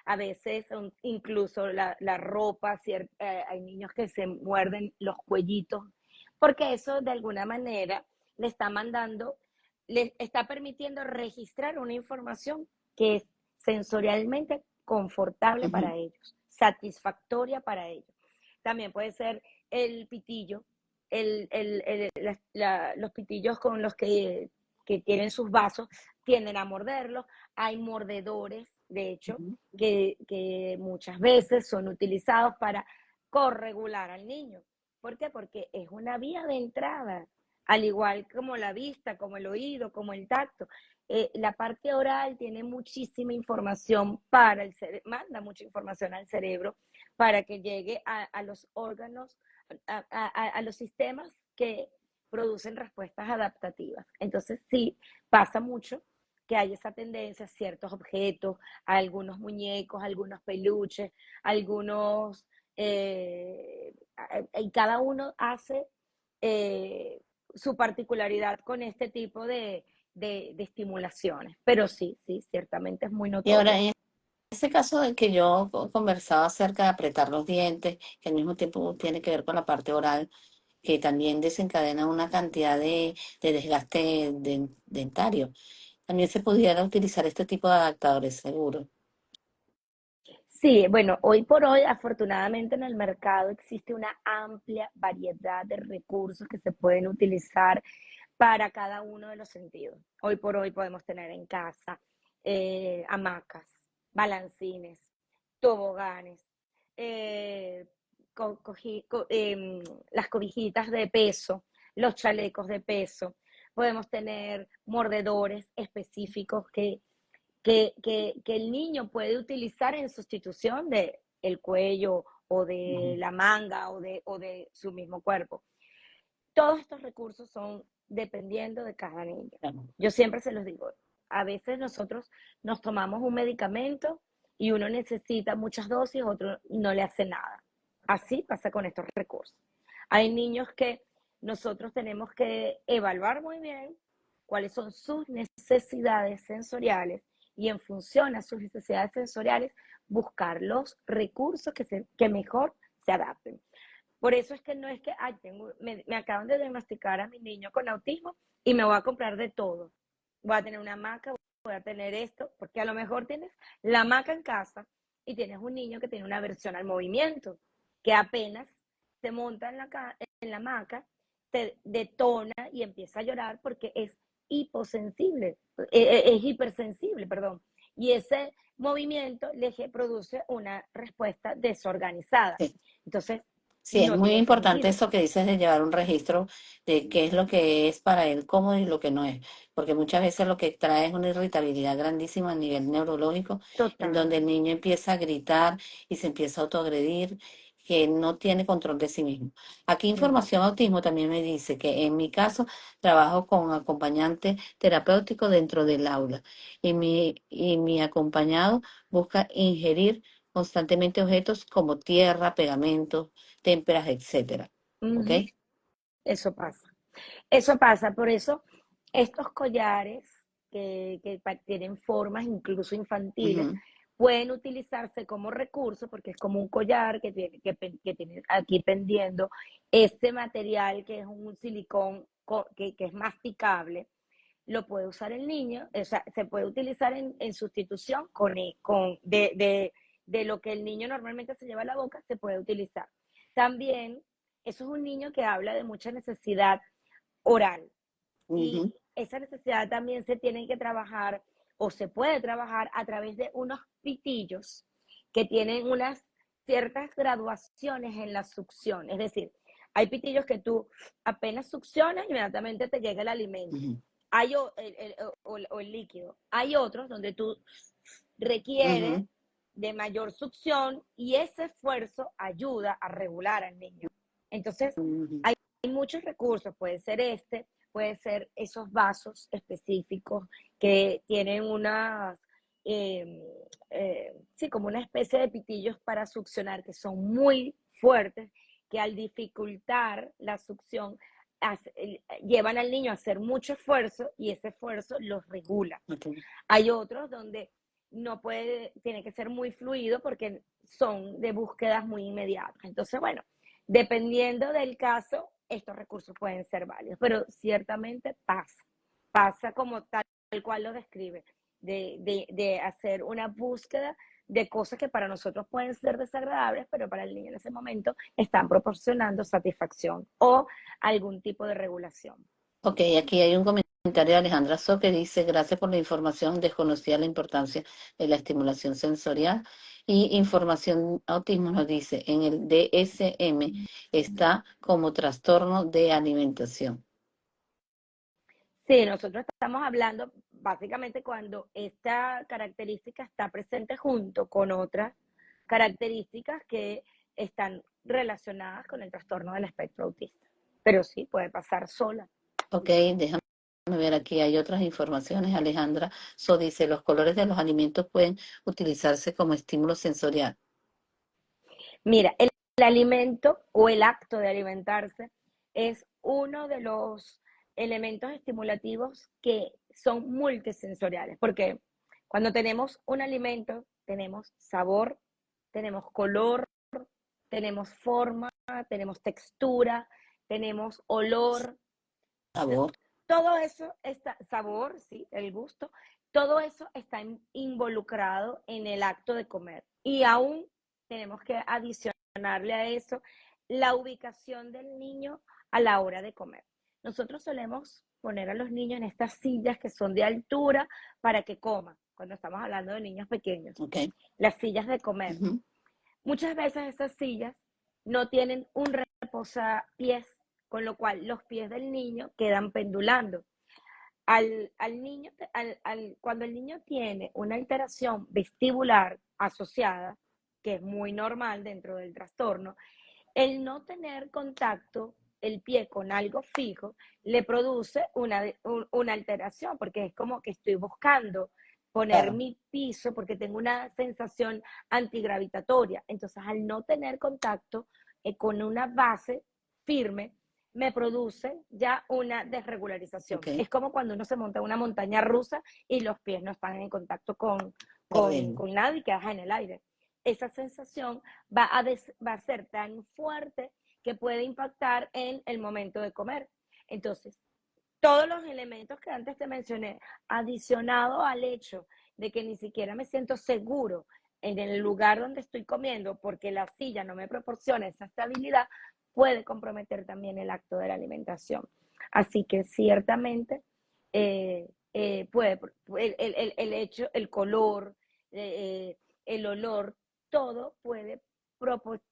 [SPEAKER 2] a veces, incluso la ropa, hay niños que se muerden los cuellitos, porque eso de alguna manera le está mandando, le está permitiendo registrar una información que es sensorialmente confortable
[SPEAKER 1] Ujú,
[SPEAKER 2] para ellos, satisfactoria para ellos. También puede ser el pitillo, los pitillos con los que tienen sus vasos tienden a morderlos. Hay mordedores, de hecho,
[SPEAKER 1] ujú.
[SPEAKER 2] que muchas veces son utilizados para corregular al niño. ¿Por qué? Porque es una vía de entrada, al igual como la vista, como el oído, como el tacto. La parte oral tiene muchísima información para el cerebro, manda mucha información al cerebro para que llegue a los órganos, a los sistemas que producen respuestas adaptativas. Entonces, sí, pasa mucho que hay esa tendencia a ciertos objetos, a algunos muñecos, a algunos peluches, algunos, y cada uno hace eh, su particularidad con este tipo de estimulaciones. Pero sí, sí, ciertamente es muy
[SPEAKER 1] Y ahora,
[SPEAKER 2] notorio.
[SPEAKER 1] en ese caso de que yo conversaba acerca de apretar los dientes, que al mismo tiempo tiene que ver con la parte oral, que también desencadena una cantidad de desgaste dentario. También se pudiera utilizar este tipo de adaptadores, seguro.
[SPEAKER 2] Sí, bueno, hoy por hoy, afortunadamente en el mercado existe una amplia variedad de recursos que se pueden utilizar para cada uno de los sentidos. Hoy por hoy podemos tener en casa hamacas, balancines, toboganes, eh, las cobijitas de peso, los chalecos de peso. Podemos tener mordedores específicos que el niño puede utilizar en sustitución de el cuello o de
[SPEAKER 1] Ujú.
[SPEAKER 2] la manga o de su mismo cuerpo. Todos estos recursos son dependiendo de cada niño.
[SPEAKER 1] Claro.
[SPEAKER 2] Yo siempre se los digo, a veces nosotros nos tomamos un medicamento y uno necesita muchas dosis, otro no le hace nada. Así pasa con estos recursos. Hay niños que nosotros tenemos que evaluar muy bien cuáles son sus necesidades sensoriales y en función a sus necesidades sensoriales buscar los recursos que mejor se adapten. Por eso es que no es que, ay, me acaban de diagnosticar a mi niño con autismo y me voy a comprar de todo. Voy a tener una hamaca, voy a tener esto, porque a lo mejor tienes la hamaca en casa y tienes un niño que tiene una aversión al movimiento, que apenas se monta en la hamaca, te detona y empieza a llorar porque es hiposensible, es hipersensible, perdón. Y ese movimiento le produce una respuesta desorganizada.
[SPEAKER 1] Sí.
[SPEAKER 2] Entonces,
[SPEAKER 1] Sí, es
[SPEAKER 2] no
[SPEAKER 1] muy
[SPEAKER 2] tiene
[SPEAKER 1] importante
[SPEAKER 2] sentido.
[SPEAKER 1] eso que dices de llevar un registro de qué es lo que es para él cómodo y lo que no es, porque muchas veces lo que trae es una irritabilidad grandísima a nivel neurológico, en donde
[SPEAKER 2] Total.
[SPEAKER 1] el niño empieza a gritar y se empieza a autoagredir, que no tiene control de sí mismo. Aquí
[SPEAKER 2] Ujú.
[SPEAKER 1] Información Autismo también me dice que en mi caso trabajo con acompañante terapéutico dentro del aula y mi acompañado busca ingerir constantemente objetos como tierra, pegamentos, témperas, etcétera. ¿Ok?
[SPEAKER 2] Ujú. Eso pasa. Eso pasa. Por eso, estos collares que tienen formas incluso infantiles
[SPEAKER 1] Ujú,
[SPEAKER 2] pueden utilizarse como recurso porque es como un collar que tiene aquí pendiendo este material que es un silicón que es masticable. Lo puede usar el niño, o sea, se puede utilizar en sustitución de lo que el niño normalmente se lleva a la boca, se puede utilizar. También, eso es un niño que habla de mucha necesidad oral y
[SPEAKER 1] ujú.
[SPEAKER 2] esa necesidad también se tiene que trabajar o se puede trabajar a través de unos pitillos que tienen ciertas graduaciones en la succión. Es decir, hay pitillos que tú apenas succionas, inmediatamente te llega el alimento.
[SPEAKER 1] Ujú,
[SPEAKER 2] Hay o el líquido. Hay otros donde tú requieres
[SPEAKER 1] ujú,
[SPEAKER 2] de mayor succión y ese esfuerzo ayuda a regular al niño. Entonces,
[SPEAKER 1] ujú.
[SPEAKER 2] hay muchos recursos, puede ser puede ser esos vasos específicos que tienen unas, sí, como una especie de pitillos para succionar que son muy fuertes, que al dificultar la succión llevan al niño a hacer mucho esfuerzo y ese esfuerzo los regula.
[SPEAKER 1] Ok.
[SPEAKER 2] Hay otros donde no puede, tiene que ser muy fluido porque son de búsquedas muy inmediatas. Entonces, bueno, dependiendo del caso, estos recursos pueden ser válidos, pero ciertamente pasa como tal cual lo describe, de hacer una búsqueda de cosas que para nosotros pueden ser desagradables, pero para el niño en ese momento están proporcionando satisfacción o algún tipo de regulación.
[SPEAKER 1] Ok, aquí hay un comentario de Alejandra So que dice, gracias por la información, desconocía la importancia de la estimulación sensorial y información autismo nos dice, en el DSM está como trastorno de alimentación.
[SPEAKER 2] Sí, nosotros estamos hablando básicamente cuando esta característica está presente junto con otras características que están relacionadas con el trastorno del espectro autista. Pero sí, puede pasar sola.
[SPEAKER 1] Ok, déjame ver aquí, hay otras informaciones. Alejandra So dice, los colores de los alimentos pueden utilizarse como estímulo sensorial.
[SPEAKER 2] Mira, el alimento o el acto de alimentarse es uno de los elementos estimulativos que son multisensoriales, porque cuando tenemos un alimento, tenemos sabor, tenemos color, tenemos forma, tenemos textura, tenemos olor,
[SPEAKER 1] Sabor.
[SPEAKER 2] todo eso está, sabor, sí, el gusto, todo eso está involucrado en el acto de comer. Y aún tenemos que adicionarle a eso la ubicación del niño a la hora de comer. Nosotros solemos poner a los niños en estas sillas que son de altura para que coman, cuando estamos hablando de niños pequeños,
[SPEAKER 1] Ok.
[SPEAKER 2] las sillas de comer.
[SPEAKER 1] Ujú.
[SPEAKER 2] Muchas veces esas sillas no tienen un reposapiés, con lo cual los pies del niño quedan pendulando. Al niño, cuando el niño tiene una alteración vestibular asociada, que es muy normal dentro del trastorno, el no tener contacto el pie con algo fijo le produce una alteración, porque es como que estoy buscando poner
[SPEAKER 1] Claro.
[SPEAKER 2] mi piso porque tengo una sensación antigravitatoria. Entonces, al no tener contacto con una base firme, me produce ya una desregularización.
[SPEAKER 1] Ok.
[SPEAKER 2] Es como cuando uno se monta en una montaña rusa y los pies no están en contacto
[SPEAKER 1] Terreno.
[SPEAKER 2] con nada y quedas en el aire. Esa sensación va a ser tan fuerte que puede impactar en el momento de comer. Entonces, todos los elementos que antes te mencioné, adicionado al hecho de que ni siquiera me siento seguro en el lugar donde estoy comiendo porque la silla no me proporciona esa estabilidad, puede comprometer también el acto de la alimentación. Así que ciertamente puede, el hecho, el color, el olor, todo puede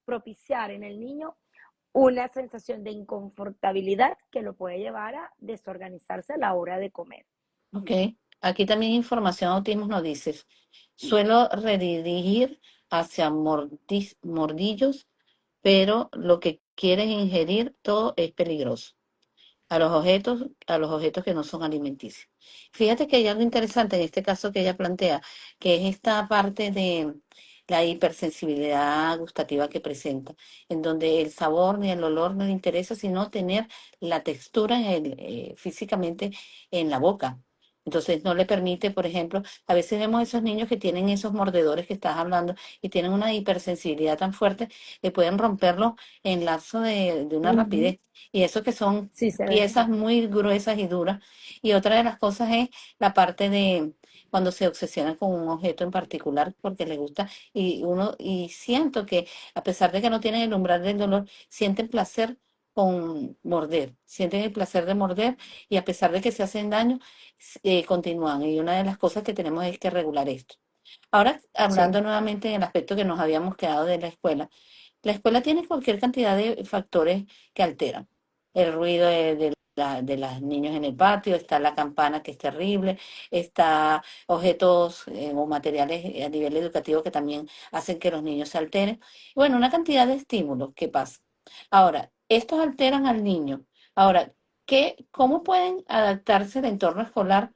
[SPEAKER 2] propiciar en el niño una sensación de inconfortabilidad que lo puede llevar a desorganizarse a la hora de comer.
[SPEAKER 1] Ok. Aquí también información autismo nos dice, suelo redirigir hacia mordillos, pero lo que quieres ingerir todo es peligroso. A los objetos que no son alimenticios. Fíjate que hay algo interesante en este caso que ella plantea, que es esta parte de la hipersensibilidad gustativa que presenta, en donde el sabor ni el olor no le interesa, sino tener la textura físicamente en la boca. Entonces no le permite, por ejemplo, a veces vemos esos niños que tienen esos mordedores que estás hablando y tienen una hipersensibilidad tan fuerte que pueden romperlo en lapso de una
[SPEAKER 2] Uh -huh.
[SPEAKER 1] rapidez. Y eso que son
[SPEAKER 2] Sí se ve.
[SPEAKER 1] piezas muy gruesas y duras. Y otra de las cosas es la parte de cuando se obsesiona con un objeto en particular porque le gusta y siento que a pesar de que no tienen el umbral del dolor, sienten placer con morder, sienten el placer de morder y a pesar de que se hacen daño, continúan. Y una de las cosas que tenemos es que regular esto. Ahora,
[SPEAKER 2] Sí,
[SPEAKER 1] hablando nuevamente en el aspecto que nos habíamos quedado de la escuela tiene cualquier cantidad de factores que alteran. El ruido de los niños en el patio, está la campana que es terrible, está objetos o materiales a nivel educativo que también hacen que los niños se alteren. Bueno, una cantidad de estímulos que pasa. Ahora, estos alteran al niño. Ahora, cómo pueden adaptarse el entorno escolar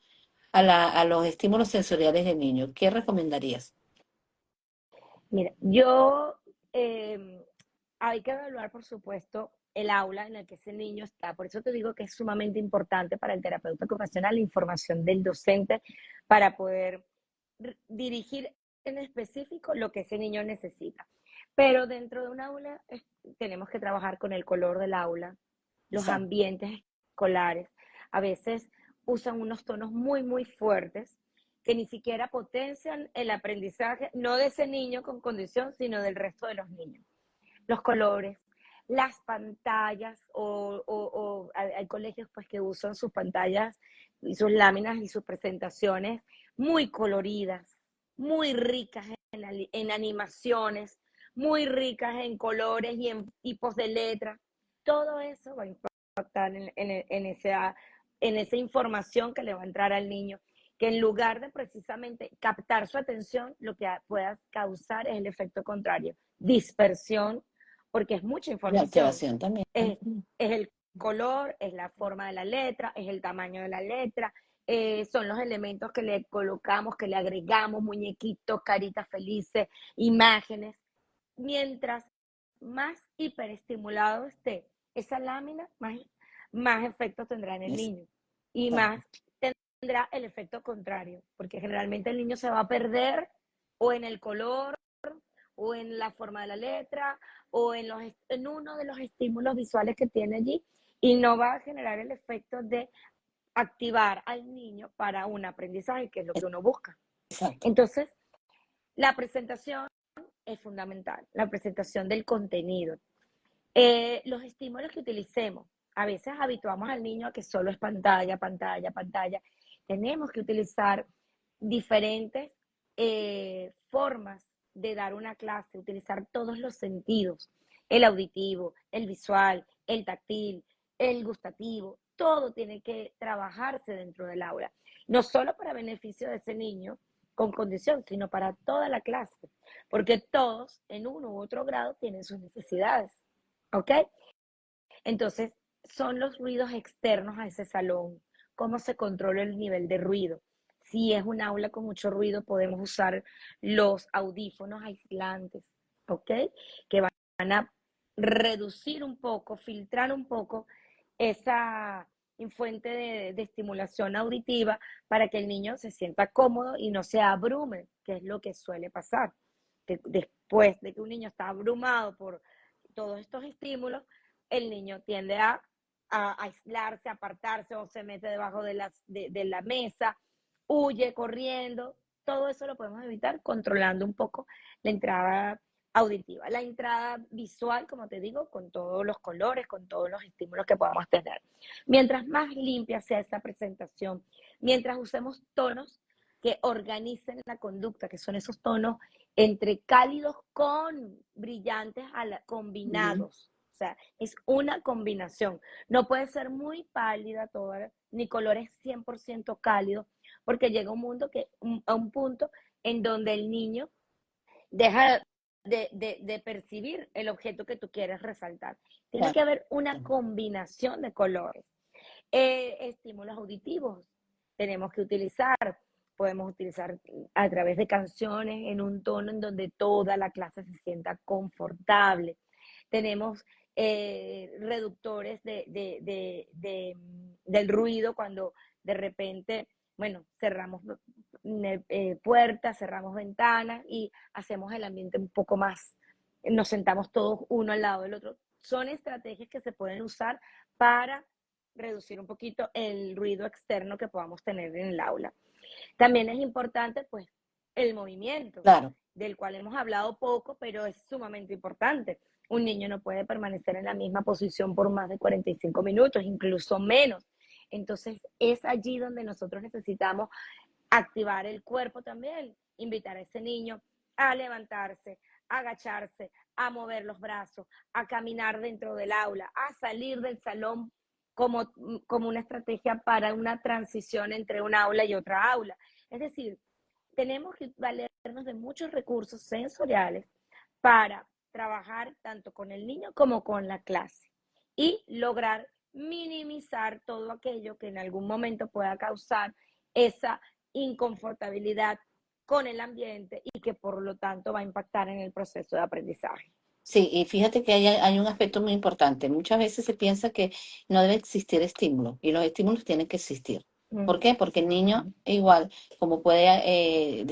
[SPEAKER 1] a los estímulos sensoriales del niño? ¿Qué recomendarías?
[SPEAKER 2] mira, yo hay que evaluar, por supuesto, el aula en el que ese niño está. Por eso te digo que es sumamente importante para el terapeuta ocupacional la información del docente para poder dirigir en específico lo que ese niño necesita. Pero dentro de un aula tenemos que trabajar con el color del aula, los
[SPEAKER 1] Exacto.
[SPEAKER 2] ambientes escolares. A veces usan unos tonos muy, muy fuertes que ni siquiera potencian el aprendizaje, no de ese niño con condición, sino del resto de los niños. Los colores, las pantallas, o hay colegios pues que usan sus pantallas y sus láminas y sus presentaciones muy coloridas, muy ricas en animaciones, muy ricas en colores y en tipos de letras. Todo eso va a impactar en esa información que le va a entrar al niño, que en lugar de precisamente captar su atención, lo que pueda causar es el efecto contrario, dispersión, porque es mucha
[SPEAKER 1] Y
[SPEAKER 2] información.
[SPEAKER 1] alteración también.
[SPEAKER 2] Es, es el color, es la forma de la letra, es el tamaño de la letra, son los elementos que le colocamos, que le agregamos, muñequitos, caritas felices, imágenes. Mientras más hiperestimulado esté esa lámina, más efectos tendrá en el niño y
[SPEAKER 1] Exacto.
[SPEAKER 2] más tendrá el efecto contrario, porque generalmente el niño se va a perder o en el color o en la forma de la letra o en uno de los estímulos visuales que tiene allí y no va a generar el efecto de activar al niño para un aprendizaje, que es lo que uno busca.
[SPEAKER 1] Exacto.
[SPEAKER 2] Entonces, la presentación es fundamental, la presentación del contenido. Los estímulos que utilicemos, a veces habituamos al niño a que solo es pantalla, pantalla, pantalla. Tenemos que utilizar diferentes formas de dar una clase, utilizar todos los sentidos, el auditivo, el visual, el táctil, el gustativo, todo tiene que trabajarse dentro del aula, no solo para beneficio de ese niño con condición, sino para toda la clase, porque todos en uno u otro grado tienen sus necesidades, ¿ok? Entonces, son los ruidos externos a ese salón, cómo se controla el nivel de ruido. Si es un aula con mucho ruido, podemos usar los audífonos aislantes, ¿ok? Que van a reducir un poco, filtrar un poco esa fuente de estimulación auditiva para que el niño se sienta cómodo y no se abrume, que es lo que suele pasar. Que después de que un niño está abrumado por todos estos estímulos, el niño tiende a aislarse, a apartarse o se mete debajo de la mesa, huye corriendo. Todo eso lo podemos evitar controlando un poco la entrada auditiva, la entrada visual, como te digo, con todos los colores, con todos los estímulos que podamos tener. Mientras más limpia sea esa presentación, mientras usemos tonos que organicen la conducta, que son esos tonos entre cálidos con brillantes
[SPEAKER 1] Ujú.
[SPEAKER 2] combinados. O sea, es una combinación. No puede ser muy pálida toda, ni colores 100% cálidos, porque llega a un punto en donde el niño deja de percibir el objeto que tú quieres resaltar. Tiene
[SPEAKER 1] Claro.
[SPEAKER 2] que haber una combinación de colores. Estímulos auditivos tenemos que utilizar. Podemos utilizar a través de canciones en un tono en donde toda la clase se sienta confortable. Tenemos reductores del ruido cuando de repente, bueno, cerramos puertas, cerramos ventanas y hacemos el ambiente un poco más, nos sentamos todos uno al lado del otro. Son estrategias que se pueden usar para reducir un poquito el ruido externo que podamos tener en el aula. También es importante, pues, el movimiento,
[SPEAKER 1] Claro.
[SPEAKER 2] del cual hemos hablado poco, pero es sumamente importante. Un niño no puede permanecer en la misma posición por más de 45 minutos, incluso menos. Entonces, es allí donde nosotros necesitamos activar el cuerpo también. invitar a ese niño a levantarse, a agacharse, a mover los brazos, a caminar dentro del aula, a salir del salón como una estrategia para una transición entre una aula y otra aula. Es decir, tenemos que valernos de muchos recursos sensoriales para trabajar tanto con el niño como con la clase y lograr minimizar todo aquello que en algún momento pueda causar esa inconfortabilidad con el ambiente y que por lo tanto va a impactar en el proceso de aprendizaje.
[SPEAKER 1] Sí, y fíjate que hay un aspecto muy importante. Muchas veces se piensa que no debe existir estímulo y los estímulos tienen que existir. ¿Por qué? Porque el niño igual, como puede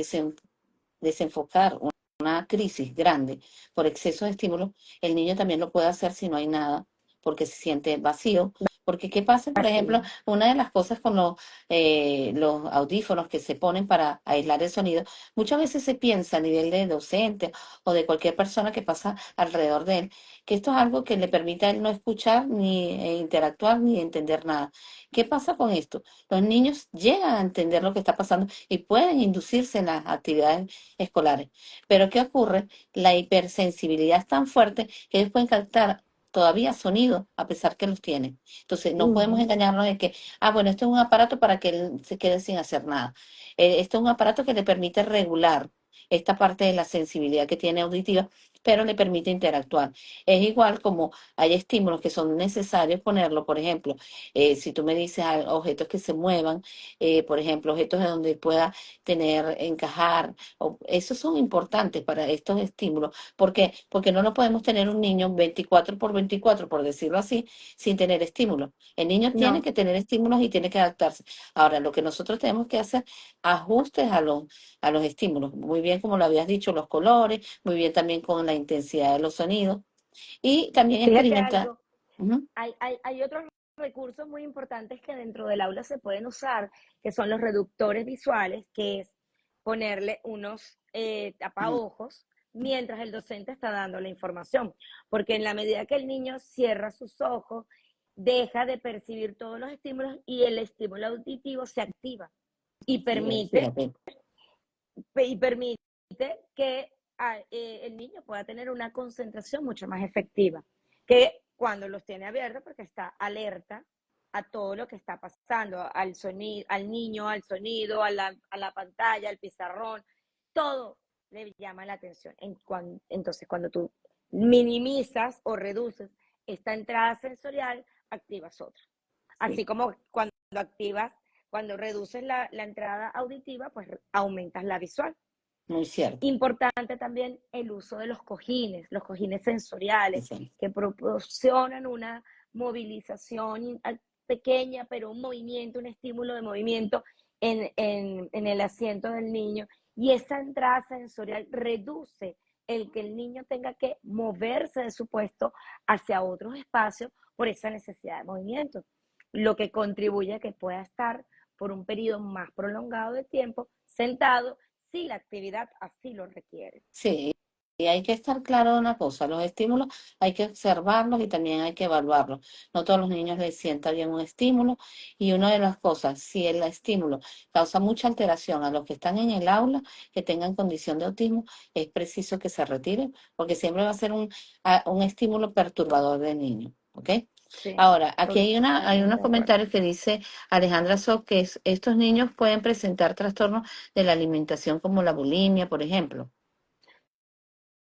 [SPEAKER 1] desenfocar una crisis grande por exceso de estímulos, el niño también lo puede hacer si no hay nada, porque se siente vacío. Porque ¿qué pasa? Por ejemplo,
[SPEAKER 2] Así.
[SPEAKER 1] una de las cosas con los audífonos que se ponen para aislar el sonido, muchas veces se piensa a nivel de docente o de cualquier persona que pasa alrededor de él, que esto es algo que le permite a él no escuchar ni interactuar ni entender nada. ¿Qué pasa con esto? Los niños llegan a entender lo que está pasando y pueden inducirse en las actividades escolares. Pero ¿qué ocurre? La hipersensibilidad es tan fuerte que ellos pueden captar todavía sonidos a pesar que los tienen. Entonces, no podemos engañarnos de que, bueno, esto es un aparato para que él se quede sin hacer nada. Esto es un aparato que le permite regular esta parte de la sensibilidad que tiene auditiva, pero le permite interactuar. Es igual como hay estímulos que son necesarios ponerlo, por ejemplo, si tú me dices objetos que se muevan, por ejemplo, objetos de donde pueda tener, encajar, esos son importantes para estos estímulos. ¿Por qué? Porque no lo podemos tener un niño 24 por 24, por decirlo así, sin tener estímulos. El niño tiene
[SPEAKER 2] No,
[SPEAKER 1] que tener estímulos y tiene que adaptarse. Ahora, lo que nosotros tenemos que hacer, ajustes a los estímulos. Muy bien, como lo habías dicho, los colores, muy bien también con la intensidad de los sonidos. Y también
[SPEAKER 2] fíjate
[SPEAKER 1] experimentar.
[SPEAKER 2] algo,
[SPEAKER 1] Ujú.
[SPEAKER 2] hay otros recursos muy importantes que dentro del aula se pueden usar, que son los reductores visuales, que es ponerle unos
[SPEAKER 1] Mm,
[SPEAKER 2] tapaojos mientras el docente está dando la información, porque en la medida que el niño cierra sus ojos, deja de percibir todos los estímulos y el estímulo auditivo se activa y permite,
[SPEAKER 1] fíjate.
[SPEAKER 2] y permite que el niño pueda tener una concentración mucho más efectiva que cuando los tiene abiertos porque está alerta a todo lo que está pasando, al sonido, al niño, al sonido, a la pantalla, al pizarrón, todo le llama la atención. Entonces, cuando tú minimizas o reduces esta entrada sensorial, activas otra.
[SPEAKER 1] Sí,
[SPEAKER 2] Así como cuando reduces la entrada auditiva, pues aumentas la visual.
[SPEAKER 1] muy cierto.
[SPEAKER 2] Importante también el uso de los cojines sensoriales,
[SPEAKER 1] Sí.
[SPEAKER 2] que proporcionan una movilización pequeña, pero un movimiento, un estímulo de movimiento en el asiento del niño. Y esa entrada sensorial reduce el que el niño tenga que moverse de su puesto hacia otros espacios por esa necesidad de movimiento, lo que contribuye a que pueda estar por un periodo más prolongado de tiempo sentado si la actividad así lo requiere.
[SPEAKER 1] Sí, y hay que estar claro de una cosa, los estímulos hay que observarlos y también hay que evaluarlos. No todos los niños les sienta bien un estímulo y una de las cosas, si el estímulo causa mucha alteración a los que están en el aula, que tengan condición de autismo, es preciso que se retiren porque siempre va a ser un estímulo perturbador del niño, ¿ok?
[SPEAKER 2] Sí,
[SPEAKER 1] Ahora, aquí hay unos
[SPEAKER 2] totalmente de acuerdo.
[SPEAKER 1] comentarios que dice Alejandra Soc que estos niños pueden presentar trastornos de la alimentación como la bulimia, por ejemplo.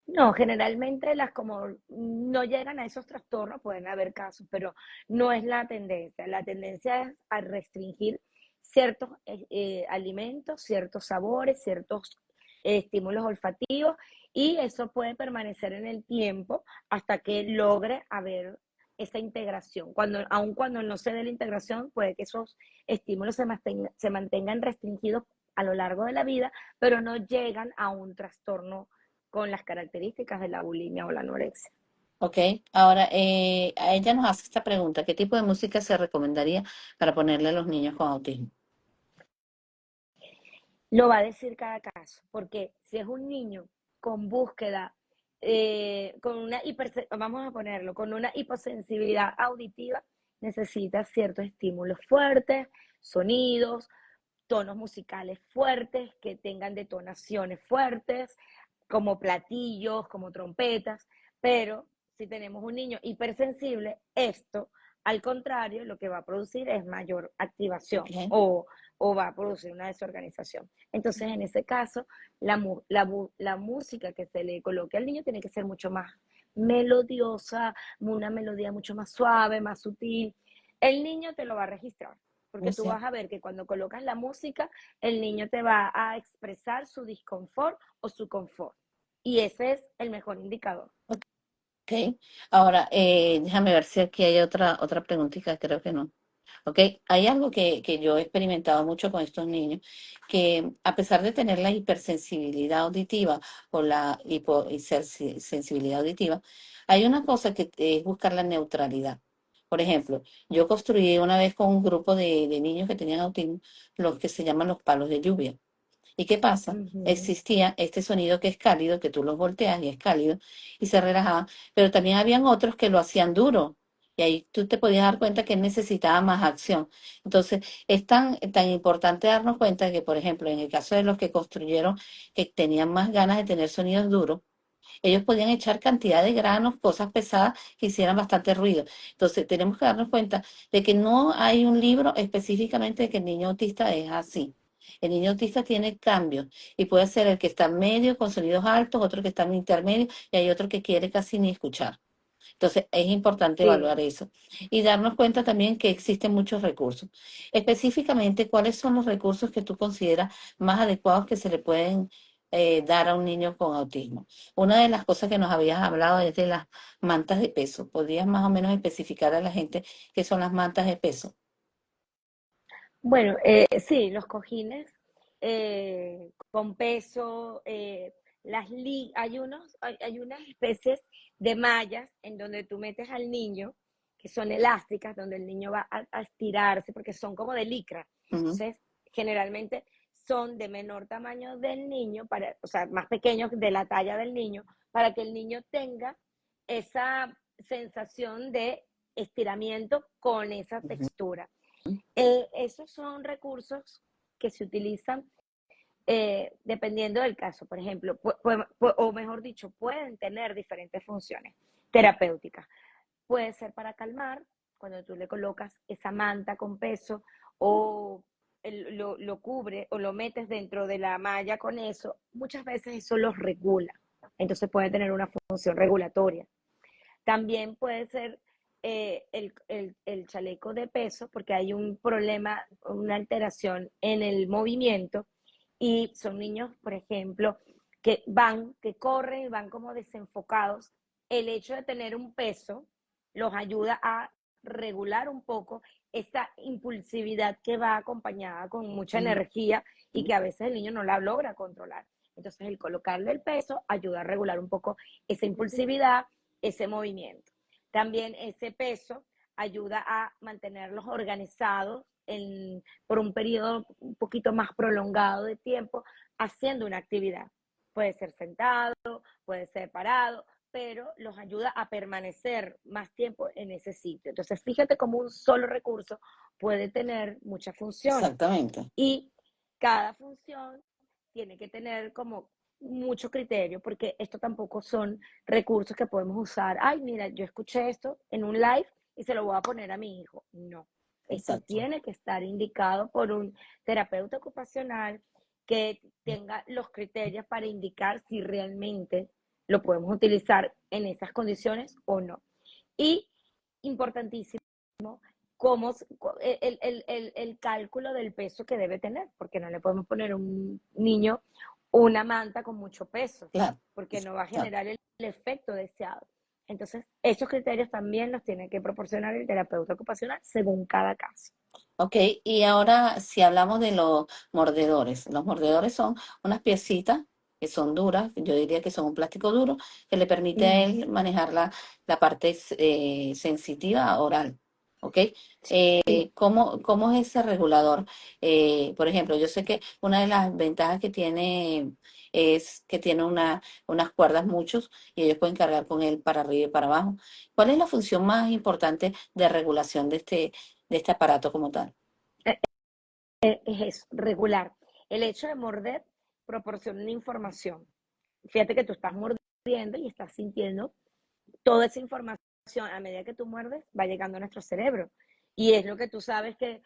[SPEAKER 2] No, generalmente las como no llegan a esos trastornos, pueden haber casos, pero no es la tendencia. La tendencia es a restringir ciertos alimentos, ciertos sabores, ciertos estímulos olfativos y eso puede permanecer en el tiempo hasta que logre haber esa integración. Aun cuando no se dé la integración, puede que esos estímulos se mantengan restringidos a lo largo de la vida, pero no llegan a un trastorno con las características de la bulimia o la anorexia.
[SPEAKER 1] Ok, ahora a ella nos hace esta pregunta, ¿qué tipo de música se recomendaría para ponerle a los niños con autismo?
[SPEAKER 2] Lo va a decir cada caso, porque si es un niño con búsqueda, vamos a ponerlo, con una hiposensibilidad auditiva, necesita ciertos estímulos fuertes, sonidos, tonos musicales fuertes, que tengan detonaciones fuertes, como platillos, como trompetas, pero si tenemos un niño hipersensible, esto, al contrario, lo que va a producir es mayor activación
[SPEAKER 1] Ok.
[SPEAKER 2] o va a producir una desorganización. Entonces, en ese caso, la música que se le coloque al niño tiene que ser mucho más melodiosa, una melodía mucho más suave, más sutil. El niño te lo va a registrar, porque
[SPEAKER 1] O
[SPEAKER 2] tú
[SPEAKER 1] sea,
[SPEAKER 2] vas a ver que cuando colocas la música, el niño te va a expresar su disconfort o su confort. Y ese es el mejor indicador.
[SPEAKER 1] ok. Ahora, déjame ver si aquí hay otra preguntita, creo que no. Ok, hay algo que yo he experimentado mucho con estos niños, que a pesar de tener la hipersensibilidad auditiva o la hiposensibilidad auditiva, hay una cosa que es buscar la neutralidad. Por ejemplo, yo construí una vez con un grupo de niños que tenían autismo, los que se llaman los palos de lluvia. ¿Y qué pasa?
[SPEAKER 2] Ujú.
[SPEAKER 1] Existía este sonido que es cálido, que tú los volteas y es cálido, y se relajaban, pero también habían otros que lo hacían duro. Y ahí tú te podías dar cuenta que él necesitaba más acción. Entonces, es tan importante darnos cuenta que, por ejemplo, en el caso de los que construyeron, que tenían más ganas de tener sonidos duros, ellos podían echar cantidad de granos, cosas pesadas que hicieran bastante ruido. Entonces, tenemos que darnos cuenta de que no hay un libro específicamente de que el niño autista es así. El niño autista tiene cambios y puede ser el que está medio con sonidos altos, otro que está en intermedio y hay otro que quiere casi ni escuchar. Entonces, es importante evaluar
[SPEAKER 2] Sí.
[SPEAKER 1] eso y darnos cuenta también que existen muchos recursos. Específicamente, ¿cuáles son los recursos que tú consideras más adecuados que se le pueden dar a un niño con autismo? Una de las cosas que nos habías hablado es de las mantas de peso. ¿Podrías más o menos especificar a la gente qué son las mantas de peso?
[SPEAKER 2] Bueno, sí, los cojines con peso, hay unas especies de mallas en donde tú metes al niño, que son elásticas, donde el niño va a estirarse, porque son como de licra.
[SPEAKER 1] Ujú,
[SPEAKER 2] Entonces, generalmente son de menor tamaño del niño, o sea, más pequeños de la talla del niño, para que el niño tenga esa sensación de estiramiento con esa
[SPEAKER 1] ujú.
[SPEAKER 2] textura. Esos son recursos que se utilizan dependiendo del caso. Por ejemplo, o mejor dicho, pueden tener diferentes funciones terapéuticas. Puede ser para calmar, cuando tú le colocas esa manta con peso o lo cubre o lo metes dentro de la malla con eso, muchas veces eso los regula. Entonces puede tener una función regulatoria. También puede ser el chaleco de peso, porque hay un problema, una alteración en el movimiento y son niños, por ejemplo, que corren y van como desenfocados. El hecho de tener un peso los ayuda a regular un poco esa impulsividad que va acompañada con mucha
[SPEAKER 1] Ujú.
[SPEAKER 2] energía y que a veces el niño no la logra controlar. Entonces, el colocarle el peso ayuda a regular un poco esa impulsividad, ese movimiento. También ese peso ayuda a mantenerlos organizados por un periodo un poquito más prolongado de tiempo haciendo una actividad. Puede ser sentado, puede ser parado, pero los ayuda a permanecer más tiempo en ese sitio. Entonces, fíjate cómo un solo recurso puede tener muchas funciones
[SPEAKER 1] Exactamente.
[SPEAKER 2] y cada función tiene que tener como mucho criterio, porque esto tampoco son recursos que podemos usar. Ay, mira, yo escuché esto en un live y se lo voy a poner a mi hijo. No, esto
[SPEAKER 1] Exacto.
[SPEAKER 2] tiene que estar indicado por un terapeuta ocupacional que tenga los criterios para indicar si realmente lo podemos utilizar en esas condiciones o no. Y importantísimo, cómo, el cálculo del peso que debe tener, porque no le podemos poner a un niño una manta con mucho peso,
[SPEAKER 1] Claro.
[SPEAKER 2] porque no va a
[SPEAKER 1] Exacto.
[SPEAKER 2] generar el efecto deseado. Entonces, esos criterios también los tiene que proporcionar el terapeuta ocupacional según cada caso.
[SPEAKER 1] Ok, y ahora si hablamos de los mordedores son unas piecitas que son duras, yo diría que son un plástico duro, que le permite a
[SPEAKER 2] Mm,
[SPEAKER 1] él manejar la parte sensitiva oral. ¿Ok?
[SPEAKER 2] sí.
[SPEAKER 1] ¿Cómo es ese regulador? Por ejemplo, yo sé que una de las ventajas que tiene es que tiene unas cuerdas muchos y ellos pueden cargar con él para arriba y para abajo. ¿Cuál es la función más importante de regulación de este aparato como tal?
[SPEAKER 2] es eso, regular. El hecho de morder proporciona una información. Fíjate que tú estás mordiendo y estás sintiendo toda esa información a medida que tú muerdes, va llegando a nuestro cerebro. Y es lo que tú sabes que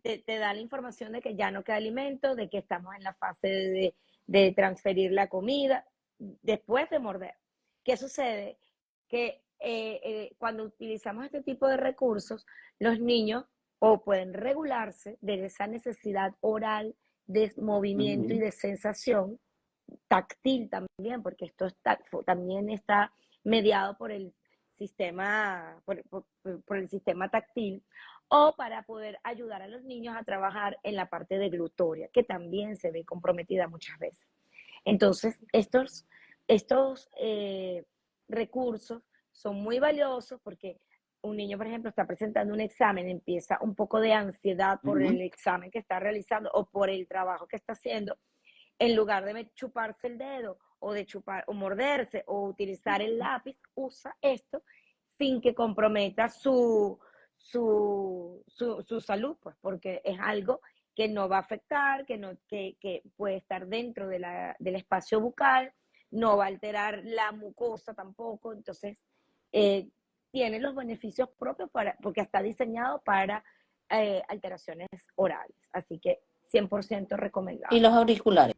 [SPEAKER 2] te da la información de que ya no queda alimento, de que estamos en la fase de transferir la comida después de morder. ¿Qué sucede? Que cuando utilizamos este tipo de recursos, los niños o pueden regularse de esa necesidad oral de movimiento y
[SPEAKER 1] Ujú.
[SPEAKER 2] de sensación, táctil también, porque esto también está mediado por el sistema, por el sistema táctil, o para poder ayudar a los niños a trabajar en la parte de glutoria, que también se ve comprometida muchas veces. Entonces, estos recursos son muy valiosos porque un niño, por ejemplo, está presentando un examen, empieza un poco de ansiedad por
[SPEAKER 1] Ujú.
[SPEAKER 2] el examen que está realizando o por el trabajo que está haciendo, en lugar de chuparse el dedo o de chupar o morderse o utilizar el lápiz, usa esto sin que comprometa su salud, pues, porque es algo que no va a afectar, que puede estar dentro del espacio bucal, no va a alterar la mucosa tampoco, entonces eh, tiene los beneficios propios porque está diseñado para alteraciones orales, así que 100%
[SPEAKER 1] Y
[SPEAKER 2] recomendado.
[SPEAKER 1] los auriculares.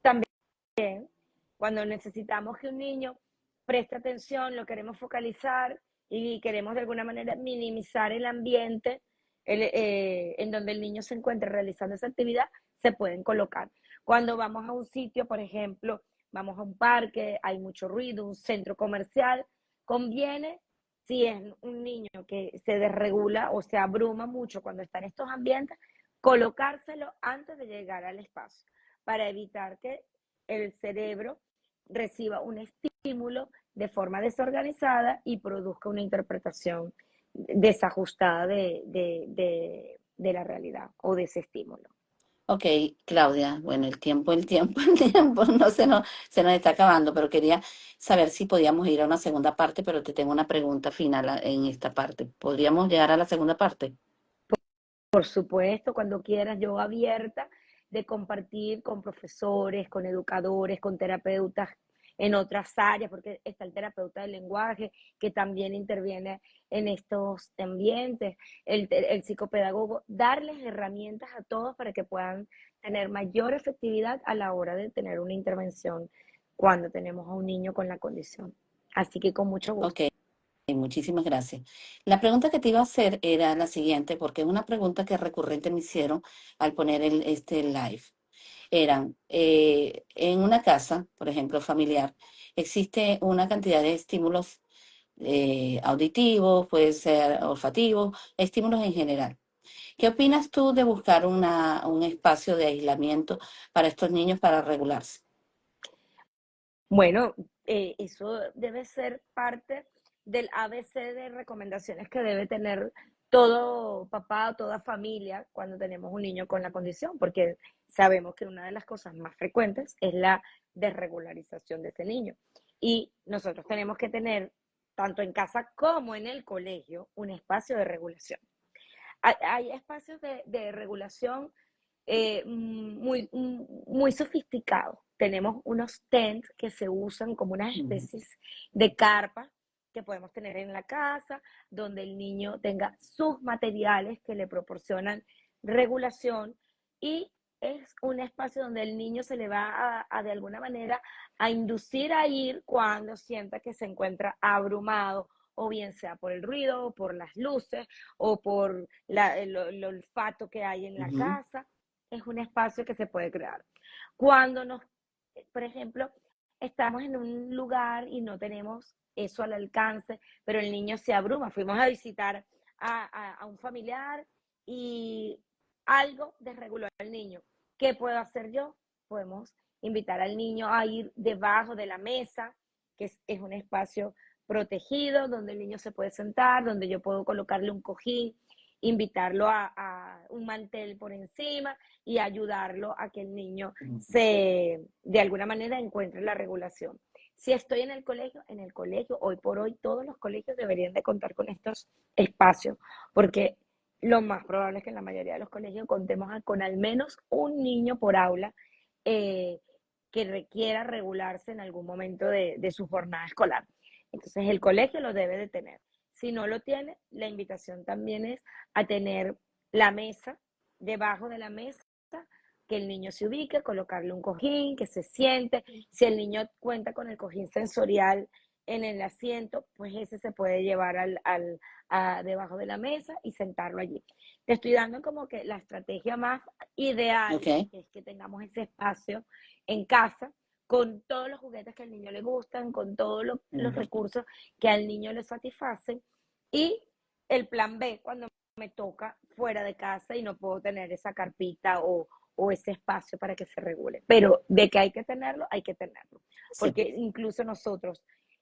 [SPEAKER 2] También, cuando necesitamos que un niño preste atención, lo queremos focalizar y queremos de alguna manera minimizar el ambiente en donde el niño se encuentra realizando esa actividad, se pueden colocar. Cuando vamos a un sitio, por ejemplo, vamos a un parque, hay mucho ruido, un centro comercial, conviene, si es un niño que se desregula o se abruma mucho cuando está en estos ambientes, colocárselo antes de llegar al espacio para evitar que el cerebro reciba un estímulo de forma desorganizada y produzca una interpretación desajustada de la realidad o de ese estímulo.
[SPEAKER 1] Ok, Claudia, bueno, el tiempo, el tiempo no se nos está acabando, pero quería saber si podíamos ir a una segunda parte, pero te tengo una pregunta final en esta parte. ¿Podríamos llegar a la segunda parte?
[SPEAKER 2] Por supuesto, cuando quieras, yo abierta de compartir con profesores, con educadores, con terapeutas en otras áreas, porque está el terapeuta del lenguaje que también interviene en estos ambientes, el psicopedagogo, darles herramientas a todos para que puedan tener mayor efectividad a la hora de tener una intervención cuando tenemos a un niño con la condición. Así que con mucho
[SPEAKER 1] Ok,
[SPEAKER 2] gusto.
[SPEAKER 1] muchísimas gracias. La pregunta que te iba a hacer era la siguiente, porque es una pregunta que recurrente me hicieron al poner este live. Eran, en una casa, por ejemplo, familiar, existe una cantidad de estímulos auditivos, puede ser olfativos, estímulos en general. ¿Qué opinas tú de buscar un espacio de aislamiento para estos niños para regularse?
[SPEAKER 2] Bueno, eso debe ser parte del ABC de recomendaciones que debe tener todo papá o toda familia cuando tenemos un niño con la condición, porque sabemos que una de las cosas más frecuentes es la desregularización de ese niño. Y nosotros tenemos que tener, tanto en casa como en el colegio, un espacio de regulación. Hay espacios de regulación muy sofisticados. Tenemos unos tents que se usan como unas
[SPEAKER 1] Ujú.
[SPEAKER 2] especies de carpa que podemos tener en la casa, donde el niño tenga sus materiales que le proporcionan regulación y es un espacio donde el niño se le va de alguna manera a inducir a ir cuando sienta que se encuentra abrumado o bien sea por el ruido, o por las luces, o por el olfato que hay en la
[SPEAKER 1] Ujú.
[SPEAKER 2] casa. Es un espacio que se puede crear. Cuando por ejemplo, estamos en un lugar y no tenemos eso al alcance, pero el niño se abruma. Fuimos a visitar a un familiar y algo desreguló al niño. ¿Qué puedo hacer yo? Podemos invitar al niño a ir debajo de la mesa, que es un espacio protegido, donde el niño se puede sentar, donde yo puedo colocarle un cojín, invitarlo a un mantel por encima y ayudarlo a que el niño de alguna manera encuentre la regulación. Si estoy en el colegio, hoy por hoy todos los colegios deberían de contar con estos espacios, porque lo más probable es que en la mayoría de los colegios contemos con al menos un niño por aula eh, que requiera regularse en algún momento de su jornada escolar. Entonces el colegio lo debe de tener. Si no lo tiene, la invitación también es a tener la mesa, debajo de la mesa, que el niño se ubique, colocarle un cojín, que se siente. Si el niño cuenta con el cojín sensorial en el asiento, pues ese se puede llevar debajo de la mesa y sentarlo allí. Te estoy dando como que la estrategia más ideal
[SPEAKER 1] ¿Ok?
[SPEAKER 2] es que tengamos ese espacio en casa con todos los juguetes que al niño le gustan, con todos los
[SPEAKER 1] Importante.
[SPEAKER 2] recursos que al niño le satisfacen. Y el plan B, cuando me toca fuera de casa y no puedo tener esa carpita o ese espacio para que se regule. Pero de que hay que tenerlo, hay que tenerlo.
[SPEAKER 1] Sí,
[SPEAKER 2] Porque incluso nosotros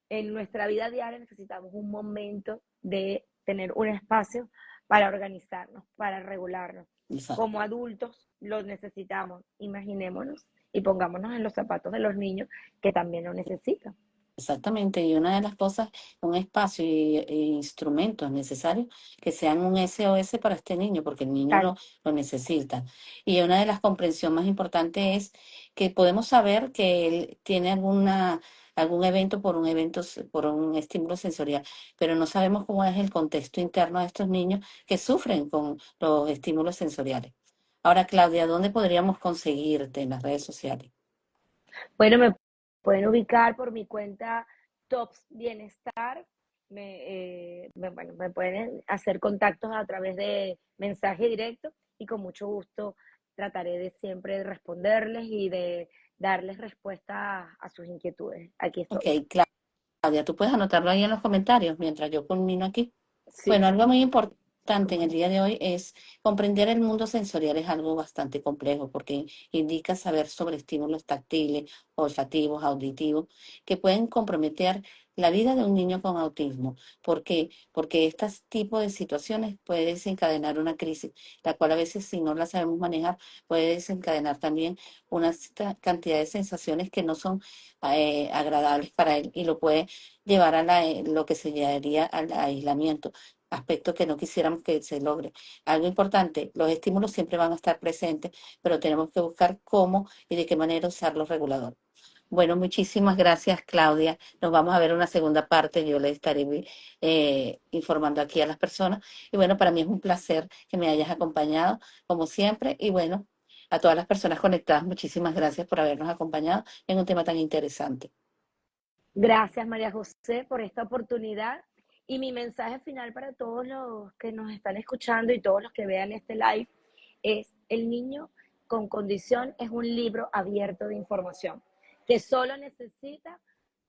[SPEAKER 2] en nuestra vida diaria necesitamos un momento de tener un espacio para organizarnos, para regularnos.
[SPEAKER 1] exacto.
[SPEAKER 2] Como adultos lo necesitamos, imaginémonos y pongámonos en los zapatos de los niños que también lo necesitan.
[SPEAKER 1] Exactamente, y una de las cosas, un espacio y instrumentos necesarios que sean un SOS para este niño, porque el niño
[SPEAKER 2] Tal,
[SPEAKER 1] lo necesita. Y una de las comprensiones más importantes es que podemos saber que él tiene algún evento por un estímulo sensorial, pero no sabemos cómo es el contexto interno de estos niños que sufren con los estímulos sensoriales. Ahora, Claudia, ¿dónde podríamos conseguirte en las redes sociales?
[SPEAKER 2] bueno, me pueden ubicar por mi cuenta Tops Bienestar. Bueno, me pueden hacer contactos a través de mensaje directo y con mucho gusto trataré de siempre responderles y de darles respuesta a sus inquietudes. Aquí
[SPEAKER 1] Ok,
[SPEAKER 2] estoy.
[SPEAKER 1] Claudia, tú puedes anotarlo ahí en los comentarios mientras yo culmino aquí.
[SPEAKER 2] Sí,
[SPEAKER 1] Bueno, algo muy importante
[SPEAKER 2] cómo
[SPEAKER 1] en el
[SPEAKER 2] no.
[SPEAKER 1] día de hoy es comprender el mundo sensorial, es algo bastante complejo porque indica saber sobre estímulos táctiles, olfativos, auditivos, que pueden comprometer la vida de un niño con autismo. ¿Por qué? Porque este tipo de situaciones puede desencadenar una crisis, la cual a veces si no la sabemos manejar puede desencadenar también una cantidad de sensaciones que no son agradables para él y lo puede llevar a lo que se llamaría al aislamiento, aspecto que no quisiéramos que se logre. Algo importante, los estímulos siempre van a estar presentes, pero tenemos que buscar cómo y de qué manera usar los reguladores. Bueno, muchísimas gracias, Claudia. Nos vamos a ver una segunda parte. Yo le estaré informando aquí a las personas. Y bueno, para mí es un placer que me hayas acompañado, como siempre. Y bueno, a todas las personas conectadas, muchísimas gracias por habernos acompañado en un tema tan interesante.
[SPEAKER 2] Gracias, María José, por esta oportunidad. Y mi mensaje final para todos los que nos están escuchando y todos los que vean este live es: el niño con condición es un libro abierto de información que solo necesita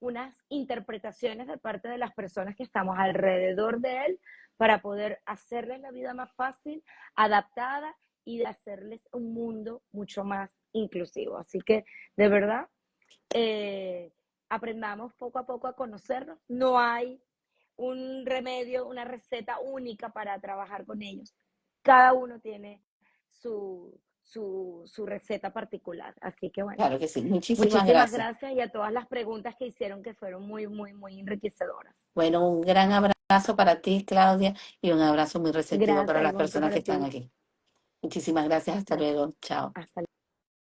[SPEAKER 2] unas interpretaciones de parte de las personas que estamos alrededor de él para poder hacerles la vida más fácil, adaptada y de hacerles un mundo mucho más inclusivo. Así que, de verdad, eh, aprendamos poco a poco a conocernos. No hay un remedio, una receta única para trabajar con ellos. Cada uno tiene su receta particular. Así que bueno,
[SPEAKER 1] Claro que sí. Muchísimas
[SPEAKER 2] muchísimas
[SPEAKER 1] gracias.
[SPEAKER 2] gracias y a todas las preguntas que hicieron que fueron muy, muy, muy enriquecedoras.
[SPEAKER 1] Bueno, un gran abrazo para ti, Claudia, y un abrazo muy receptivo para
[SPEAKER 2] Gracias
[SPEAKER 1] las
[SPEAKER 2] igualmente
[SPEAKER 1] personas que
[SPEAKER 2] para
[SPEAKER 1] están
[SPEAKER 2] ti.
[SPEAKER 1] aquí. Muchísimas gracias. Hasta
[SPEAKER 2] Gracias.
[SPEAKER 1] luego. Chao.
[SPEAKER 2] Hasta